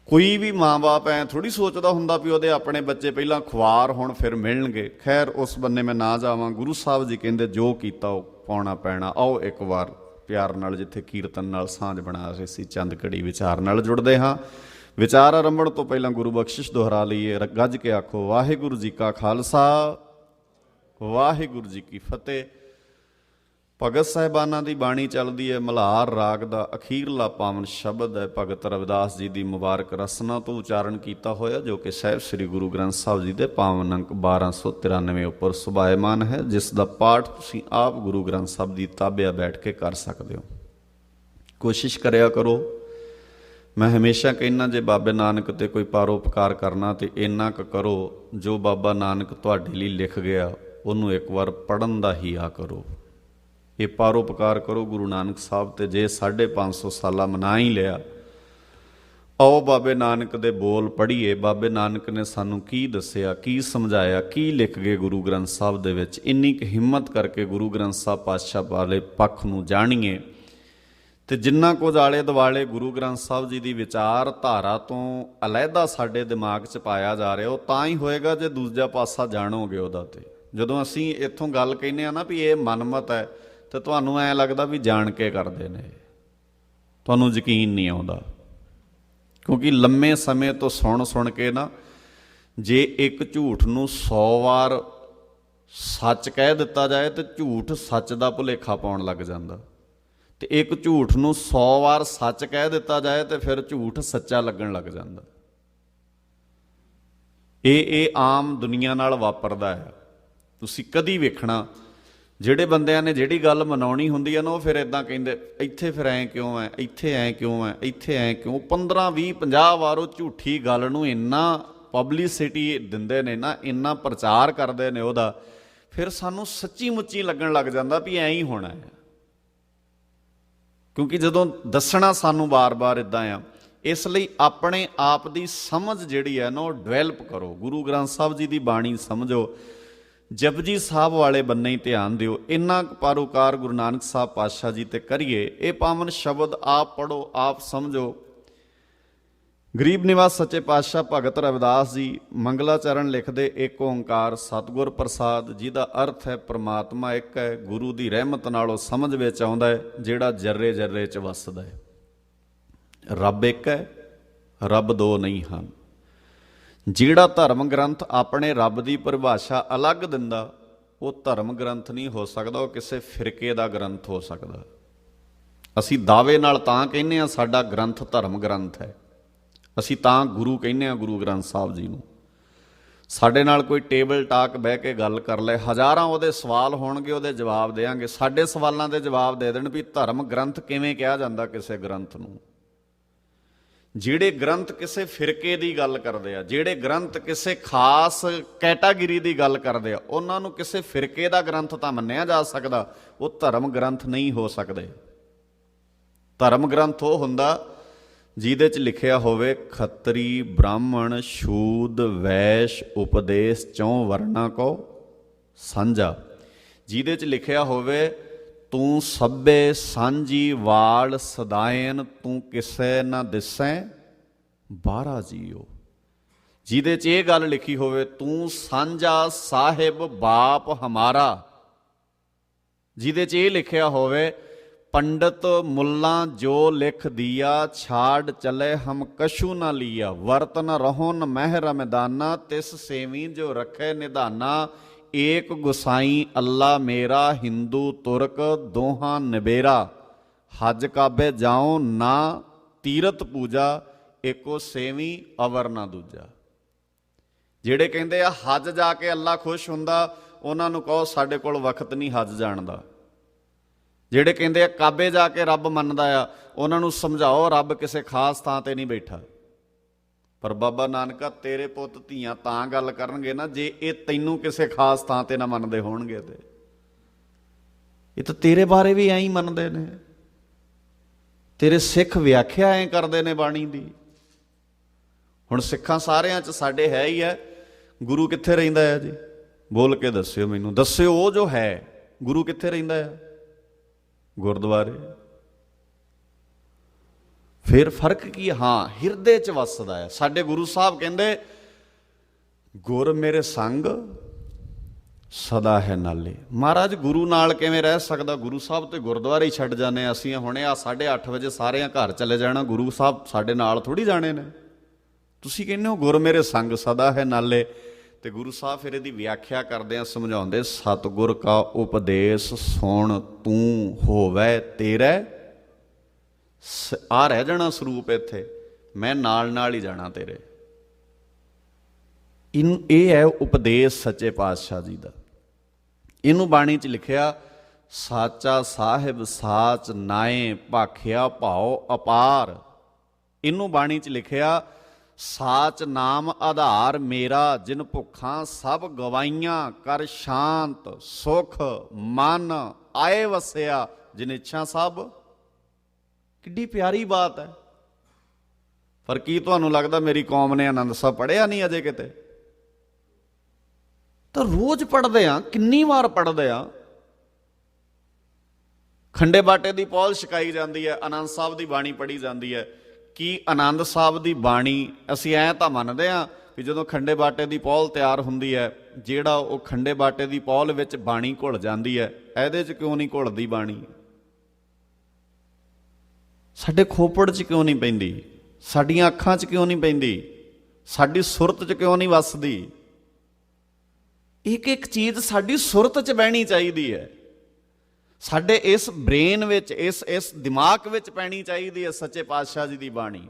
S1: ਕੋਈ ਵੀ ਮਾਂ-ਬਾਪ ਐਂ ਥੋੜ੍ਹੀ ਸੋਚਦਾ ਹੁੰਦਾ ਵੀ ਉਹਦੇ ਆਪਣੇ ਬੱਚੇ ਪਹਿਲਾਂ ਖੁਆਰ ਹੋਣ ਫਿਰ ਮਿਲਣਗੇ। ਖੈਰ ਉਸ ਬੰਨੇ ਮੈਂ ਨਾ ਜਾਵਾਂ। ਗੁਰੂ ਸਾਹਿਬ ਜੀ ਕਹਿੰਦੇ ਜੋ ਕੀਤਾ ਉਹ ਪਾਉਣਾ ਪੈਣਾ। ਆਓ ਇੱਕ ਵਾਰ ਪਿਆਰ ਨਾਲ, ਜਿੱਥੇ ਕੀਰਤਨ ਨਾਲ ਸਾਂਝ ਬਣਾ ਰਹੇ ਸੀ, ਚੰਦ ਘੜੀ ਵਿਚਾਰ ਨਾਲ ਜੁੜਦੇ ਹਾਂ। ਵਿਚਾਰ ਆਰੰਭਣ ਤੋਂ ਪਹਿਲਾਂ ਗੁਰੂ ਬਖਸ਼ਿਸ਼ ਦੁਹਰਾ ਲਈਏ। ਗੱਜ ਕੇ ਆਖੋ ਵਾਹਿਗੁਰੂ ਜੀ ਕਾ ਖਾਲਸਾ, ਵਾਹਿਗੁਰੂ ਜੀ ਕੀ ਫਤਿਹ। ਭਗਤ ਸਾਹਿਬਾਨਾਂ ਦੀ ਬਾਣੀ ਚੱਲਦੀ ਹੈ। ਮਲ੍ਹਾਰ ਰਾਗ ਦਾ ਅਖੀਰਲਾ ਪਾਵਨ ਸ਼ਬਦ ਹੈ, ਭਗਤ ਰਵਿਦਾਸ ਜੀ ਦੀ ਮੁਬਾਰਕ ਰਸਨਾ ਤੋਂ ਉਚਾਰਨ ਕੀਤਾ ਹੋਇਆ, ਜੋ ਕਿ ਸਾਹਿਬ ਸ੍ਰੀ ਗੁਰੂ ਗ੍ਰੰਥ ਸਾਹਿਬ ਜੀ ਦੇ ਪਾਵਨ ਅੰਕ 1293 ਉੱਪਰ ਸੁਭਾਇਮਾਨ ਹੈ, ਜਿਸ ਦਾ ਪਾਠ ਤੁਸੀਂ ਆਪ ਗੁਰੂ ਗ੍ਰੰਥ ਸਾਹਿਬ ਦੀ ਤਾਬਿਆ ਬੈਠ ਕੇ ਕਰ ਸਕਦੇ ਹੋ। ਕੋਸ਼ਿਸ਼ ਕਰਿਆ ਕਰੋ। ਮੈਂ ਹਮੇਸ਼ਾ ਕਹਿੰਦਾ, ਜੇ ਬਾਬੇ ਨਾਨਕ ਤੇ ਕੋਈ ਪਰਉਪਕਾਰ ਕਰਨਾ ਤੇ ਇੰਨਾ ਕੁ ਕਰੋ, ਜੋ ਬਾਬਾ ਨਾਨਕ ਤੁਹਾਡੇ ਲਈ ਲਿਖ ਗਿਆ ਉਹਨੂੰ ਇੱਕ ਵਾਰ ਪੜ੍ਹਨ ਦਾ ਹੀ ਆ ਕਰੋ। ਇਹ ਪਰਉਪਕਾਰ ਕਰੋ ਗੁਰੂ ਨਾਨਕ ਸਾਹਿਬ ਤੇ। ਜੇ 550 ਸਾਲਾ ਮਨਾ ਹੀ ਲਿਆ, ਆਓ ਬਾਬੇ ਨਾਨਕ ਦੇ ਬੋਲ ਪੜ੍ਹੀਏ। ਬਾਬੇ ਨਾਨਕ ਨੇ ਸਾਨੂੰ ਕੀ ਦੱਸਿਆ, ਕੀ ਸਮਝਾਇਆ, ਕੀ ਲਿਖ ਗਏ ਗੁਰੂ ਗ੍ਰੰਥ ਸਾਹਿਬ ਦੇ ਵਿੱਚ। ਇੰਨੀ ਕੁ ਹਿੰਮਤ ਕਰਕੇ ਗੁਰੂ ਗ੍ਰੰਥ ਸਾਹਿਬ ਪਾਤਸ਼ਾਹ ਵਾਲੇ ਪੱਖ ਨੂੰ ਜਾਣੀਏ। ਤੇ ਜਿੰਨਾ ਕੁਝ ਆਲੇ ਦੁਆਲੇ ਗੁਰੂ ਗ੍ਰੰਥ ਸਾਹਿਬ ਜੀ ਦੀ ਵਿਚਾਰਧਾਰਾ ਤੋਂ ਅਲੱਗਾ ਸਾਡੇ ਦਿਮਾਗ 'ਚ ਪਾਇਆ ਜਾ ਰਿਹਾ, ਉਹ ਤਾਂ ਹੀ ਹੋਏਗਾ ਜੇ ਦੂਜਾ ਪਾਸਾ ਜਾਣੋਗੇ ਉਹਦਾ। ਤੇ ਜਦੋਂ ਅਸੀਂ ਇੱਥੋਂ ਗੱਲ ਕਹਿੰਦੇ ਆ ਨਾ ਵੀ ਇਹ ਮਨਮਤ ਹੈ, ਤੇ ਤੁਹਾਨੂੰ ਐਂ ਲੱਗਦਾ ਵੀ ਜਾਣ ਕੇ ਕਰਦੇ ਨੇ, ਤੁਹਾਨੂੰ ਯਕੀਨ ਨਹੀਂ ਆਉਂਦਾ। ਕਿਉਂਕਿ ਲੰਮੇ ਸਮੇਂ ਤੋਂ ਸੁਣ ਕੇ ਨਾ, ਜੇ ਇੱਕ ਝੂਠ ਨੂੰ 100 ਵਾਰ ਸੱਚ ਕਹਿ ਦਿੱਤਾ ਜਾਏ ਤੇ ਝੂਠ ਸੱਚ ਦਾ ਭੁਲੇਖਾ ਪਾਉਣ ਲੱਗ ਜਾਂਦਾ। ਤੇ ਇੱਕ ਝੂਠ ਨੂੰ 100 ਵਾਰ ਸੱਚ ਕਹਿ ਦਿੱਤਾ ਜਾਏ ਤੇ ਫਿਰ ਝੂਠ ਸੱਚਾ ਲੱਗਣ ਲੱਗ ਜਾਂਦਾ। ਇਹ ਆਮ ਦੁਨੀਆ ਨਾਲ ਵਾਪਰਦਾ ਹੈ। ਤੁਸੀਂ ਕਦੀ ਵੇਖਣਾ, ਜਿਹੜੇ ਬੰਦਿਆਂ ਨੇ ਜਿਹੜੀ ਗੱਲ ਮਨਾਉਣੀ ਹੁੰਦੀ ਹੈ ਨਾ, ਉਹ ਫਿਰ ਇੱਦਾਂ ਕਹਿੰਦੇ, ਇੱਥੇ ਫਿਰ ਐਂ ਕਿਉਂ ਹੈ, ਇੱਥੇ ਐਂ ਕਿਉਂ ਹੈ, ਇੱਥੇ ਐਂ ਕਿਉਂ। 15 20 50 ਵਾਰ ਉਹ ਝੂਠੀ ਗੱਲ ਨੂੰ ਇੰਨਾ ਪਬਲਿਸਿਟੀ ਦਿੰਦੇ ਨੇ ਨਾ, ਇੰਨਾ ਪ੍ਰਚਾਰ ਕਰਦੇ ਨੇ ਉਹਦਾ, ਫਿਰ ਸਾਨੂੰ ਸੱਚੀ ਮੁੱਚੀ ਲੱਗਣ ਲੱਗ ਜਾਂਦਾ ਵੀ ਐਂ ਹੀ ਹੋਣਾ ਹੈ। ਕਿਉਂਕਿ ਜਦੋਂ ਦੱਸਣਾ ਸਾਨੂੰ ਵਾਰ-ਵਾਰ ਇੱਦਾਂ ਆ, ਇਸ ਲਈ ਆਪਣੇ ਆਪ ਦੀ ਸਮਝ ਜਿਹੜੀ ਹੈ ਨਾ ਉਹ ਡਿਵੈਲਪ ਕਰੋ। ਗੁਰੂ ਗ੍ਰੰਥ ਸਾਹਿਬ ਜੀ ਦੀ ਬਾਣੀ ਸਮਝੋ। ਜਪਜੀ ਸਾਹਿਬ ਵਾਲੇ ਬੰਨੇ ਹੀ ਧਿਆਨ ਦਿਓ। ਇੰਨਾ ਪਰਉਪਕਾਰ ਗੁਰੂ ਨਾਨਕ ਸਾਹਿਬ ਪਾਤਸ਼ਾਹ ਜੀ ਤੇ ਕਰੀਏ। ਇਹ ਪਾਵਨ ਸ਼ਬਦ ਆਪ ਪੜ੍ਹੋ, ਆਪ ਸਮਝੋ। ਗਰੀਬ ਨਿਵਾਸ ਸੱਚੇ ਪਾਤਸ਼ਾਹ ਭਗਤ ਰਵਿਦਾਸ ਜੀ ਮੰਗਲਾਚਰਨ ਲਿਖਦੇ, ਏਕ ਓਂਕਾਰ ਸਤਿਗੁਰ ਪ੍ਰਸਾਦ, ਜਿਹਦਾ ਅਰਥ ਹੈ ਪ੍ਰਮਾਤਮਾ ਇੱਕ ਹੈ। ਗੁਰੂ ਦੀ ਰਹਿਮਤ ਨਾਲ ਉਹ ਸਮਝ ਵਿੱਚ ਆਉਂਦਾ ਹੈ, ਜਿਹੜਾ ਜਰਰੇ ਜਰਰੇ 'ਚ ਵੱਸਦਾ ਹੈ। ਰੱਬ ਇੱਕ ਹੈ, ਰੱਬ ਦੋ ਨਹੀਂ ਹਨ। ਜਿਹੜਾ ਧਰਮ ਗ੍ਰੰਥ ਆਪਣੇ ਰੱਬ ਦੀ ਪਰਿਭਾਸ਼ਾ ਅਲੱਗ ਦਿੰਦਾ, ਉਹ ਧਰਮ ਗ੍ਰੰਥ ਨਹੀਂ ਹੋ ਸਕਦਾ, ਉਹ ਕਿਸੇ ਫਿਰਕੇ ਦਾ ਗ੍ਰੰਥ ਹੋ ਸਕਦਾ। ਅਸੀਂ ਦਾਅਵੇ ਨਾਲ ਤਾਂ ਕਹਿੰਦੇ ਹਾਂ ਸਾਡਾ ਗ੍ਰੰਥ ਧਰਮ ਗ੍ਰੰਥ ਹੈ। ਅਸੀਂ ਤਾਂ ਗੁਰੂ ਕਹਿੰਦੇ ਹਾਂ ਗੁਰੂ ਗ੍ਰੰਥ ਸਾਹਿਬ ਜੀ ਨੂੰ। ਸਾਡੇ ਨਾਲ ਕੋਈ ਟੇਬਲ ਟਾਕ ਬਹਿ ਕੇ ਗੱਲ ਕਰ ਲੈ, ਹਜ਼ਾਰਾਂ ਉਹਦੇ ਸਵਾਲ ਹੋਣਗੇ, ਉਹਦੇ ਜਵਾਬ ਦੇਵਾਂਗੇ। ਸਾਡੇ ਸਵਾਲਾਂ ਦੇ ਜਵਾਬ ਦੇ ਦੇਣ ਵੀ ਧਰਮ ਗ੍ਰੰਥ ਕਿਵੇਂ ਕਿਹਾ ਜਾਂਦਾ ਕਿਸੇ ਗ੍ਰੰਥ ਨੂੰ। ਜਿਹੜੇ ਗ੍ਰੰਥ ਕਿਸੇ ਫਿਰਕੇ ਦੀ ਗੱਲ ਕਰਦੇ ਆ, ਜਿਹੜੇ ਗ੍ਰੰਥ ਕਿਸੇ ਖਾਸ ਕੈਟਾਗਰੀ ਦੀ ਗੱਲ ਕਰਦੇ ਆ, ਉਹਨਾਂ ਨੂੰ ਕਿਸੇ ਫਿਰਕੇ ਦਾ ਗ੍ਰੰਥ ਤਾਂ ਮੰਨਿਆ ਜਾ ਸਕਦਾ, ਉਹ ਧਰਮ ਗ੍ਰੰਥ ਨਹੀਂ ਹੋ ਸਕਦੇ। ਧਰਮ ਗ੍ਰੰਥ ਉਹ ਹੁੰਦਾ ਜਿਹਦੇ 'ਚ ਲਿਖਿਆ ਹੋਵੇ ਖੱਤਰੀ ਬ੍ਰਾਹਮਣ ਸ਼ੂਦ ਵੈਸ਼ ਉਪਦੇਸ਼ ਚੌਂ ਵਰਨਾ ਕੋ ਸਾਂਝਾ। ਜਿਹਦੇ 'ਚ ਲਿਖਿਆ ਹੋਵੇ ਤੂੰ ਸਭੇ ਸਾਂਝੀ ਵਾਲ ਸਦਾਇਨ, ਤੂੰ ਕਿਸੇ ਨਾ ਦਿਸੈ ਬਾਰਾ ਜੀਓ। ਜਿਹਦੇ 'ਚ ਇਹ ਗੱਲ ਲਿਖੀ ਹੋਵੇ ਤੂੰ ਸਾਂਝਾ ਸਾਹਿਬ ਬਾਪ ਹਮਾਰਾ। ਜਿਹਦੇ 'ਚ ਇਹ ਲਿਖਿਆ ਹੋਵੇ ਪੰਡਤ ਮੁੱਲਾ ਜੋ ਲਿਖ ਦਿਆ, ਛਾੜ ਚਲੇ ਹਮ ਕਛੂ ਨਾ ਲੀਆ, ਵਰਤ ਨ ਰਹੋ ਨ ਮਹਿ ਰਮਦਾਨਾ, ਤਿਸ ਸੇਵੀ ਜੋ ਰੱਖੇ ਨਿਧਾਨਾ, ਏਕ ਗੁਸਾਈ ਅੱਲਾ ਮੇਰਾ, ਹਿੰਦੂ ਤੁਰਕ ਦੋਹਾਂ ਨਿਬੇਰਾ, ਹਜ ਕਾਬੇ ਜਾਓ ਨਾ ਤੀਰਤ ਪੂਜਾ, ਏਕੋ ਸੇਵੀ ਅਵਰ ਨਾ ਦੂਜਾ। ਜਿਹੜੇ ਕਹਿੰਦੇ ਆ ਹਜ ਜਾ ਕੇ ਅੱਲਾ ਖੁਸ਼ ਹੁੰਦਾ, ਉਹਨਾਂ ਨੂੰ ਕਹੋ ਸਾਡੇ ਕੋਲ ਵਕਤ ਨਹੀਂ ਹਜ ਜਾਣ ਦਾ। ਜਿਹੜੇ ਕਹਿੰਦੇ ਆ ਕਾਬੇ ਜਾ ਕੇ ਰੱਬ ਮੰਨਦਾ ਆ, ਉਹਨਾਂ ਨੂੰ ਸਮਝਾਓ ਰੱਬ ਕਿਸੇ ਖਾਸ ਥਾਂ ਤੇ ਨਹੀਂ ਬੈਠਾ। ਪਰ ਬਾਬਾ ਨਾਨਕਾ ਤੇਰੇ ਪੁੱਤ ਧੀਆਂ ਤਾਂ ਗੱਲ ਕਰਨਗੇ ਨਾ ਜੇ ਇਹ ਤੈਨੂੰ ਕਿਸੇ ਖਾਸ ਥਾਂ ਤੇ ਨਾ ਮੰਨਦੇ ਹੋਣਗੇ। ਤੇ ਇਹ ਤਾਂ ਤੇਰੇ ਬਾਰੇ ਵੀ ਐਂ ਹੀ ਮੰਨਦੇ ਨੇ, ਤੇਰੇ ਸਿੱਖ ਵਿਆਖਿਆ ਐਂ ਕਰਦੇ ਨੇ ਬਾਣੀ ਦੀ। ਹੁਣ ਸਿੱਖਾਂ ਸਾਰਿਆਂ 'ਚ ਸਾਡੇ ਹੈ ਹੀ ਹੈ, ਗੁਰੂ ਕਿੱਥੇ ਰਹਿੰਦਾ ਹੈ ਜੀ? ਬੋਲ ਕੇ ਦੱਸਿਓ ਮੈਨੂੰ, ਦੱਸਿਓ ਉਹ ਜੋ ਹੈ ਗੁਰੂ ਕਿੱਥੇ ਰਹਿੰਦਾ ਹੈ? ਗੁਰਦੁਆਰੇ। ਫਿਰ ਫਰਕ ਕੀ? ਹਾਂ, ਹਿਰਦੇ 'ਚ ਵੱਸਦਾ ਹੈ। ਸਾਡੇ ਗੁਰੂ ਸਾਹਿਬ ਕਹਿੰਦੇ ਗੁਰ ਮੇਰੇ ਸੰਗ ਸਦਾ ਹੈ ਨਾਲੇ। ਮਹਾਰਾਜ ਗੁਰੂ ਨਾਲ ਕਿਵੇਂ ਰਹਿ ਸਕਦਾ? ਗੁਰੂ ਸਾਹਿਬ ਤੇ ਗੁਰਦੁਆਰੇ ਹੀ ਛੱਡ ਜਾਂਦੇ ਹਾਂ ਅਸੀਂ। ਹੁਣੇ ਆ 8:30 ਵਜੇ ਸਾਰਿਆਂ ਘਰ ਚਲੇ ਜਾਣਾ, ਗੁਰੂ ਸਾਹਿਬ ਸਾਡੇ ਨਾਲ ਥੋੜ੍ਹੀ ਜਾਣੇ ਨੇ। ਤੁਸੀਂ ਕਹਿੰਦੇ ਹੋ ਗੁਰ ਮੇਰੇ ਸੰਗ ਸਦਾ ਹੈ ਨਾਲੇ, ਤੇ ਗੁਰੂ ਸਾਹਿਬ ਫਿਰ ਇਹਦੀ ਵਿਆਖਿਆ ਕਰਦੇ ਆ, ਸਮਝਾਉਂਦੇ ਸਤਿਗੁਰ ਕਾ ਉਪਦੇਸ਼ ਸੁਣ ਤੂੰ ਹੋਵੇ ਤੇਰੇ। ਆ ਰਹਿ ਜਾਣਾ ਸਰੂਪ ਇੱਥੇ, ਮੈਂ ਨਾਲ ਨਾਲ ਹੀ ਜਾਣਾ ਤੇਰੇ। ਇਹ ਹੈ ਉਪਦੇਸ਼ ਸੱਚੇ ਪਾਤਸ਼ਾਹ ਜੀ ਦਾ। ਇਹਨੂੰ ਬਾਣੀ 'ਚ ਲਿਖਿਆ ਸਾਚਾ ਸਾਹਿਬ ਸਾਚ ਨਾਏ ਭਾਖਿਆ ਭਾਉ ਅਪਾਰ। ਇਹਨੂੰ ਬਾਣੀ 'ਚ ਲਿਖਿਆ ਸਾਚ ਨਾਮ ਆਧਾਰ ਮੇਰਾ, ਜਿਨ ਭੁੱਖਾਂ ਸਭ ਗਵਾਈਆਂ, ਕਰ ਸ਼ਾਂਤ ਸੁਖ ਮਨ ਆਏ ਵਸਿਆ, ਜਿਨ ਇੱਛਾ ਸਭ। ਕਿੱਡੀ ਪਿਆਰੀ ਬਾਤ ਹੈ। ਪਰ ਕੀ ਤੁਹਾਨੂੰ ਲੱਗਦਾ ਮੇਰੀ ਕੌਮ ਨੇ ਆਨੰਦ ਸਾਹਿਬ ਪੜ੍ਹਿਆ ਨਹੀਂ ਅਜੇ ਕਿਤੇ? ਤਾਂ ਰੋਜ਼ ਪੜ੍ਹਦੇ ਆ, ਕਿੰਨੀ ਵਾਰ ਪੜ੍ਹਦੇ ਆ। ਖੰਡੇ ਬਾਟੇ ਦੀ ਪੌਲ ਛਕਾਈ ਜਾਂਦੀ ਹੈ, ਆਨੰਦ ਸਾਹਿਬ ਦੀ ਬਾਣੀ ਪੜ੍ਹੀ ਜਾਂਦੀ ਹੈ। ਕੀ ਆਨੰਦ ਸਾਹਿਬ ਦੀ ਬਾਣੀ ਅਸੀਂ ਐਂ ਤਾਂ ਮੰਨਦੇ ਹਾਂ ਵੀ ਜਦੋਂ ਖੰਡੇ ਬਾਟੇ ਦੀ ਪੌਲ ਤਿਆਰ ਹੁੰਦੀ ਹੈ, ਜਿਹੜਾ ਉਹ ਖੰਡੇ ਬਾਟੇ ਦੀ ਪੌਲ ਵਿੱਚ ਬਾਣੀ ਘੁਲ ਜਾਂਦੀ ਹੈ, ਇਹਦੇ 'ਚ ਕਿਉਂ ਨਹੀਂ ਘੁਲਦੀ ਬਾਣੀ? ਸਾਡੇ ਖੋਪੜ 'ਚ ਕਿਉਂ ਨਹੀਂ ਪੈਂਦੀ? ਸਾਡੀਆਂ ਅੱਖਾਂ 'ਚ ਕਿਉਂ ਨਹੀਂ ਪੈਂਦੀ? ਸਾਡੀ ਸੁਰਤ 'ਚ ਕਿਉਂ ਨਹੀਂ ਵੱਸਦੀ? ਇੱਕ ਇੱਕ ਚੀਜ਼ ਸਾਡੀ ਸੁਰਤ 'ਚ ਬਹਿਣੀ ਚਾਹੀਦੀ ਹੈ, ਸਾਡੇ ਇਸ ਬ੍ਰੇਨ ਵਿੱਚ, ਇਸ ਦਿਮਾਗ ਵਿੱਚ ਪੈਣੀ ਚਾਹੀਦੀ ਹੈ ਸੱਚੇ ਪਾਤਸ਼ਾਹ ਜੀ ਦੀ ਬਾਣੀ।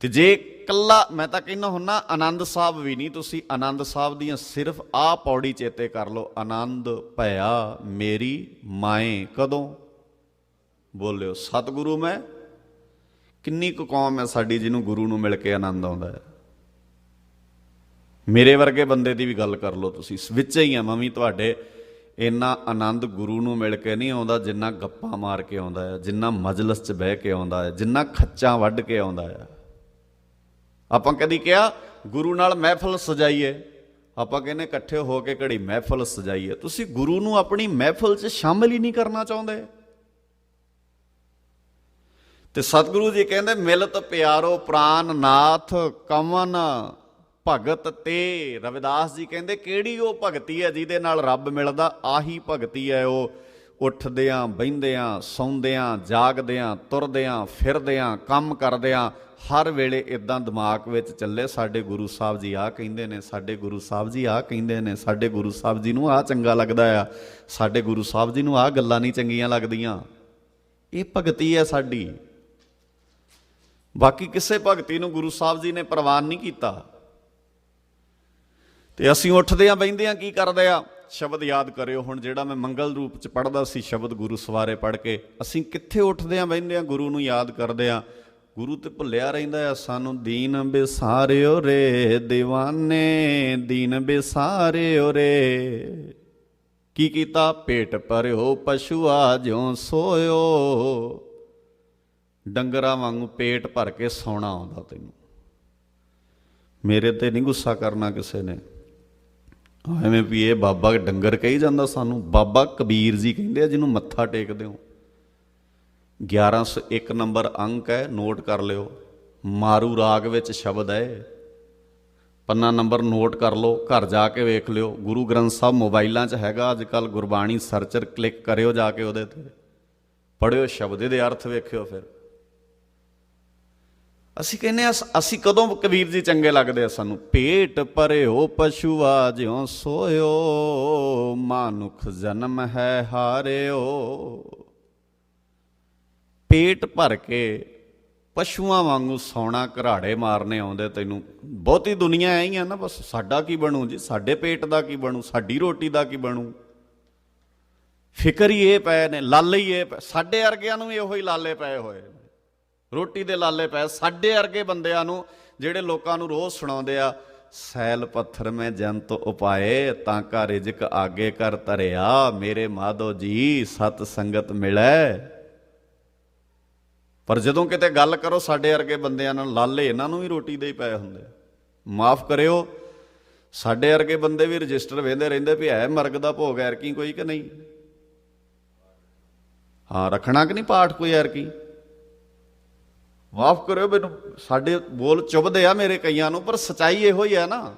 S1: ਤੇ ਜੇ ਕੱਲਾ ਮੈਂ ਤਾਂ ਕਹਿੰਦਾ ਹੁੰਨਾ ਆਨੰਦ ਸਾਹਿਬ ਵੀ ਨਹੀਂ, ਤੁਸੀਂ ਆਨੰਦ ਸਾਹਿਬ ਦੀਆਂ ਸਿਰਫ ਆਹ ਪੌੜੀ ਚੇਤੇ ਕਰ ਲਓ, ਆਨੰਦ ਭਇਆ ਮੇਰੀ ਮਾਏ ਕਦੋਂ। ਬੋਲਿਓ ਸਤਿਗੁਰੂ ਮੈਂ। ਕਿੰਨੀ ਕੁ ਕੌਮ ਹੈ ਸਾਡੀ ਜਿਹਨੂੰ ਗੁਰੂ ਨੂੰ ਮਿਲ ਕੇ ਆਨੰਦ ਆਉਂਦਾ ਹੈ? ਮੇਰੇ ਵਰਗੇ ਬੰਦੇ ਦੀ ਵੀ ਗੱਲ ਕਰ ਲਓ ਤੁਸੀਂ, ਵਿੱਚ ਹੀ ਆ ਮੈਂ ਵੀ ਤੁਹਾਡੇ। ਇੰਨਾ ਆਨੰਦ ਗੁਰੂ ਨੂੰ ਮਿਲ ਕੇ ਨਹੀਂ ਆਉਂਦਾ ਜਿੰਨਾ ਗੱਪਾਂ ਮਾਰ ਕੇ ਆਉਂਦਾ ਹੈ, ਜਿੰਨਾ ਮਜਲਿਸ 'ਚ ਬਹਿ ਕੇ ਆਉਂਦਾ ਹੈ, ਜਿੰਨਾ ਖੱਚਾਂ ਵੱਢ ਕੇ ਆਉਂਦਾ ਹੈ। ਆਪਾਂ ਕਦੀ ਕਿਹਾ ਗੁਰੂ ਨਾਲ ਮਹਿਫਲ ਸਜਾਈਏ? ਆਪਾਂ ਕਹਿੰਦੇ ਇਕੱਠੇ ਹੋ ਕੇ ਘੜੀ ਮਹਿਫਲ ਸਜਾਈਏ। ਤੁਸੀਂ ਗੁਰੂ ਨੂੰ ਆਪਣੀ ਮਹਿਫਲ 'ਚ ਸ਼ਾਮਿਲ ਹੀ ਨਹੀਂ ਕਰਨਾ ਚਾਹੁੰਦੇ। ਤੇ ਸਤਿਗੁਰੂ ਜੀ ਕਹਿੰਦੇ ਮਿਲਤ ਪਿਆਰੋ ਪ੍ਰਾਨ ਨਾਥ ਕਵਨ ਭਗਤ ਤੇ। ਰਵਿਦਾਸ ਜੀ ਕਹਿੰਦੇ ਕਿਹੜੀ ਉਹ ਭਗਤੀ ਹੈ ਜਿਹਦੇ ਨਾਲ ਰੱਬ ਮਿਲਦਾ? ਆਹੀ ਭਗਤੀ ਹੈ ਉਹ ਉੱਠਦਿਆਂ ਬਹਿੰਦਿਆਂ ਸੌਂਦਿਆਂ ਜਾਗਦਿਆਂ ਤੁਰਦਿਆਂ ਫਿਰਦਿਆਂ ਕੰਮ ਕਰਦਿਆਂ ਹਰ ਵੇਲੇ ਇਦਾਂ ਦਿਮਾਗ ਵਿੱਚ ਚੱਲੇ ਸਾਡੇ ਗੁਰੂ ਸਾਹਿਬ ਜੀ ਆਹ ਕਹਿੰਦੇ ਨੇ, ਸਾਡੇ ਗੁਰੂ ਸਾਹਿਬ ਜੀ ਆਹ ਕਹਿੰਦੇ ਨੇ, ਸਾਡੇ ਗੁਰੂ ਸਾਹਿਬ ਜੀ ਨੂੰ ਆਹ ਚੰਗਾ ਲੱਗਦਾ ਆ, ਸਾਡੇ ਗੁਰੂ ਸਾਹਿਬ ਜੀ ਨੂੰ ਆਹ ਗੱਲਾਂ ਨਹੀਂ ਚੰਗੀਆਂ ਲੱਗਦੀਆਂ। ਇਹ ਭਗਤੀ ਹੈ ਸਾਡੀ। ਬਾਕੀ ਕਿਸੇ ਭਗਤੀ ਨੂੰ ਗੁਰੂ ਸਾਹਿਬ ਜੀ ਨੇ ਪ੍ਰਵਾਨ ਨਹੀਂ ਕੀਤਾ। ਤੇ ਅਸੀਂ ਉੱਠਦੇ ਹਾਂ ਬਹਿੰਦੇ ਹਾਂ ਕੀ ਕਰਦੇ ਆ? ਸ਼ਬਦ ਯਾਦ ਕਰਿਓ। ਹੁਣ ਜਿਹੜਾ ਮੈਂ ਮੰਗਲ ਰੂਪ 'ਚ ਪੜ੍ਹਦਾ ਸੀ ਸ਼ਬਦ ਗੁਰੂ ਸਵਾਰੇ ਪੜ੍ਹ ਕੇ, ਅਸੀਂ ਕਿੱਥੇ ਉੱਠਦੇ ਹਾਂ ਬਹਿੰਦੇ ਹਾਂ? ਗੁਰੂ ਨੂੰ ਯਾਦ ਕਰਦੇ ਹਾਂ। ਗੁਰੂ ਤੇ ਭੁੱਲਿਆ ਰਹਿੰਦਾ ਆ ਸਾਨੂੰ। ਦੀਨ ਬਿਸਾਰਿਓ ਰੇ ਦੀਵਾਨੇ, ਦੀਨ ਬਿਸਾਰਿਓ ਰੇ। ਕੀ ਕੀਤਾ? ਪੇਟ ਭਰਿਓ ਪਸ਼ੂਆ ਜਿਉਂ ਸੋਇਓ। ਡੰਗਰਾਂ ਵਾਂਗੂ ਪੇਟ ਭਰ ਕੇ ਸੌਣਾ ਆਉਂਦਾ ਤੈਨੂੰ। ਮੇਰੇ ਤੇ ਨਹੀਂ ਗੁੱਸਾ ਕਰਨਾ ਕਿਸੇ ਨੇ, ਐਵੇਂ ਵੀ ਇਹ ਬਾਬਾ ਡੰਗਰ ਕਹੀ ਜਾਂਦਾ ਸਾਨੂੰ। ਬਾਬਾ ਕਬੀਰ ਜੀ ਕਹਿੰਦੇ ਆ ਜਿਹਨੂੰ ਮੱਥਾ ਟੇਕਦੇ ਹੋ। 1101 ਨੰਬਰ ਅੰਕ ਹੈ, ਨੋਟ ਕਰ ਲਿਓ। ਮਾਰੂ ਰਾਗ ਵਿੱਚ ਸ਼ਬਦ ਹੈ, ਪੰਨਾ ਨੰਬਰ ਨੋਟ ਕਰ ਲਓ, ਘਰ ਜਾ ਕੇ ਵੇਖ ਲਿਓ। ਗੁਰੂ ਗ੍ਰੰਥ ਸਾਹਿਬ ਮੋਬਾਈਲਾਂ 'ਚ ਹੈਗਾ ਅੱਜ ਕੱਲ੍ਹ, ਗੁਰਬਾਣੀ ਸਰਚਰ ਕਲਿੱਕ ਕਰਿਓ ਜਾ ਕੇ, ਉਹਦੇ 'ਤੇ ਪੜ੍ਹਿਓ ਸ਼ਬਦ, ਇਹਦੇ ਅਰਥ ਵੇਖਿਓ। ਫਿਰ ਅਸੀਂ ਕਹਿੰਦੇ ਹਾਂ ਅਸੀਂ ਕਦੋਂ ਕਬੀਰ ਜੀ ਚੰਗੇ ਲੱਗਦੇ ਆ ਸਾਨੂੰ? ਪੇਟ ਭਰਿਓ ਪਸ਼ੂਆ ਜਿਉਂ ਸੋਇਓ, ਮਾਨੁਖ ਜਨਮ ਹੈ ਹਾਰਿਓ। ਪੇਟ ਭਰ ਕੇ ਪਸ਼ੂਆਂ ਵਾਂਗੂ ਸੌਣਾ, ਘਰਾੜੇ ਮਾਰਨੇ ਆਉਂਦੇ ਤੈਨੂੰ। ਬਹੁਤੀ ਦੁਨੀਆ ਐ ਹੀ ਆ ਨਾ, ਬਸ ਸਾਡਾ ਕੀ ਬਣੂ ਜੀ? ਸਾਡੇ ਪੇਟ ਦਾ ਕੀ ਬਣੂ? ਸਾਡੀ ਰੋਟੀ ਦਾ ਕੀ ਬਣੂ? ਫਿਕਰ ਹੀ ਇਹ ਪਏ ਨੇ, ਲਾਲੇ ਹੀ ਇਹ ਪਏ। ਸਾਡੇ ਵਰਗਿਆਂ ਨੂੰ ਵੀ ਇਹੋ ਹੀ ਲਾਲੇ ਪਏ ਹੋਏ ਨੇ, ਰੋਟੀ ਦੇ ਲਾਲੇ ਪਏ ਸਾਡੇ ਵਰਗੇ ਬੰਦਿਆਂ ਨੂੰ, ਜਿਹੜੇ ਲੋਕਾਂ ਨੂੰ ਰੋਜ਼ ਸੁਣਾਉਂਦੇ ਆ ਸੈਲ ਪੱਥਰ ਮੈਂ ਜੰਤ ਉਪਾਏ ਤਾਂ ਕਾ ਰਿਜਕ ਆਗੇ ਕਰ ਧਰਿਆ, ਮੇਰੇ ਮਾਧੋ ਜੀ ਸਤ ਸੰਗਤ ਮਿਲੈ। ਪਰ ਜਦੋਂ ਕਿਤੇ ਗੱਲ ਕਰੋ ਸਾਡੇ ਵਰਗੇ ਬੰਦਿਆਂ ਨਾਲ, ਲਾਲੇ ਇਹਨਾਂ ਨੂੰ ਵੀ ਰੋਟੀ ਦੇ ਹੀ ਪਏ ਹੁੰਦੇ। ਮਾਫ ਕਰਿਓ, ਸਾਡੇ ਵਰਗੇ ਬੰਦੇ ਵੀ ਰਜਿਸਟਰ ਵੇਂਦੇ ਰਹਿੰਦੇ ਵੀ ਹੈ ਮਰਗ ਦਾ ਭੋਗ ਐਰਕੀ ਕੋਈ ਕਿ ਨਹੀਂ, ਹਾਂ ਰੱਖਣਾ ਕਿ ਨਹੀਂ ਪਾਠ ਕੋਈ ਐਰਕੀ। ਮਾਫ ਕਰਿਓ, ਮੈਨੂੰ ਸਾਡੇ ਬੋਲ ਚੁੱਭਦੇ ਆ ਮੇਰੇ ਕਈਆਂ ਨੂੰ, ਪਰ ਸੱਚਾਈ ਇਹੋ ਹੀ ਹੈ ਨਾ।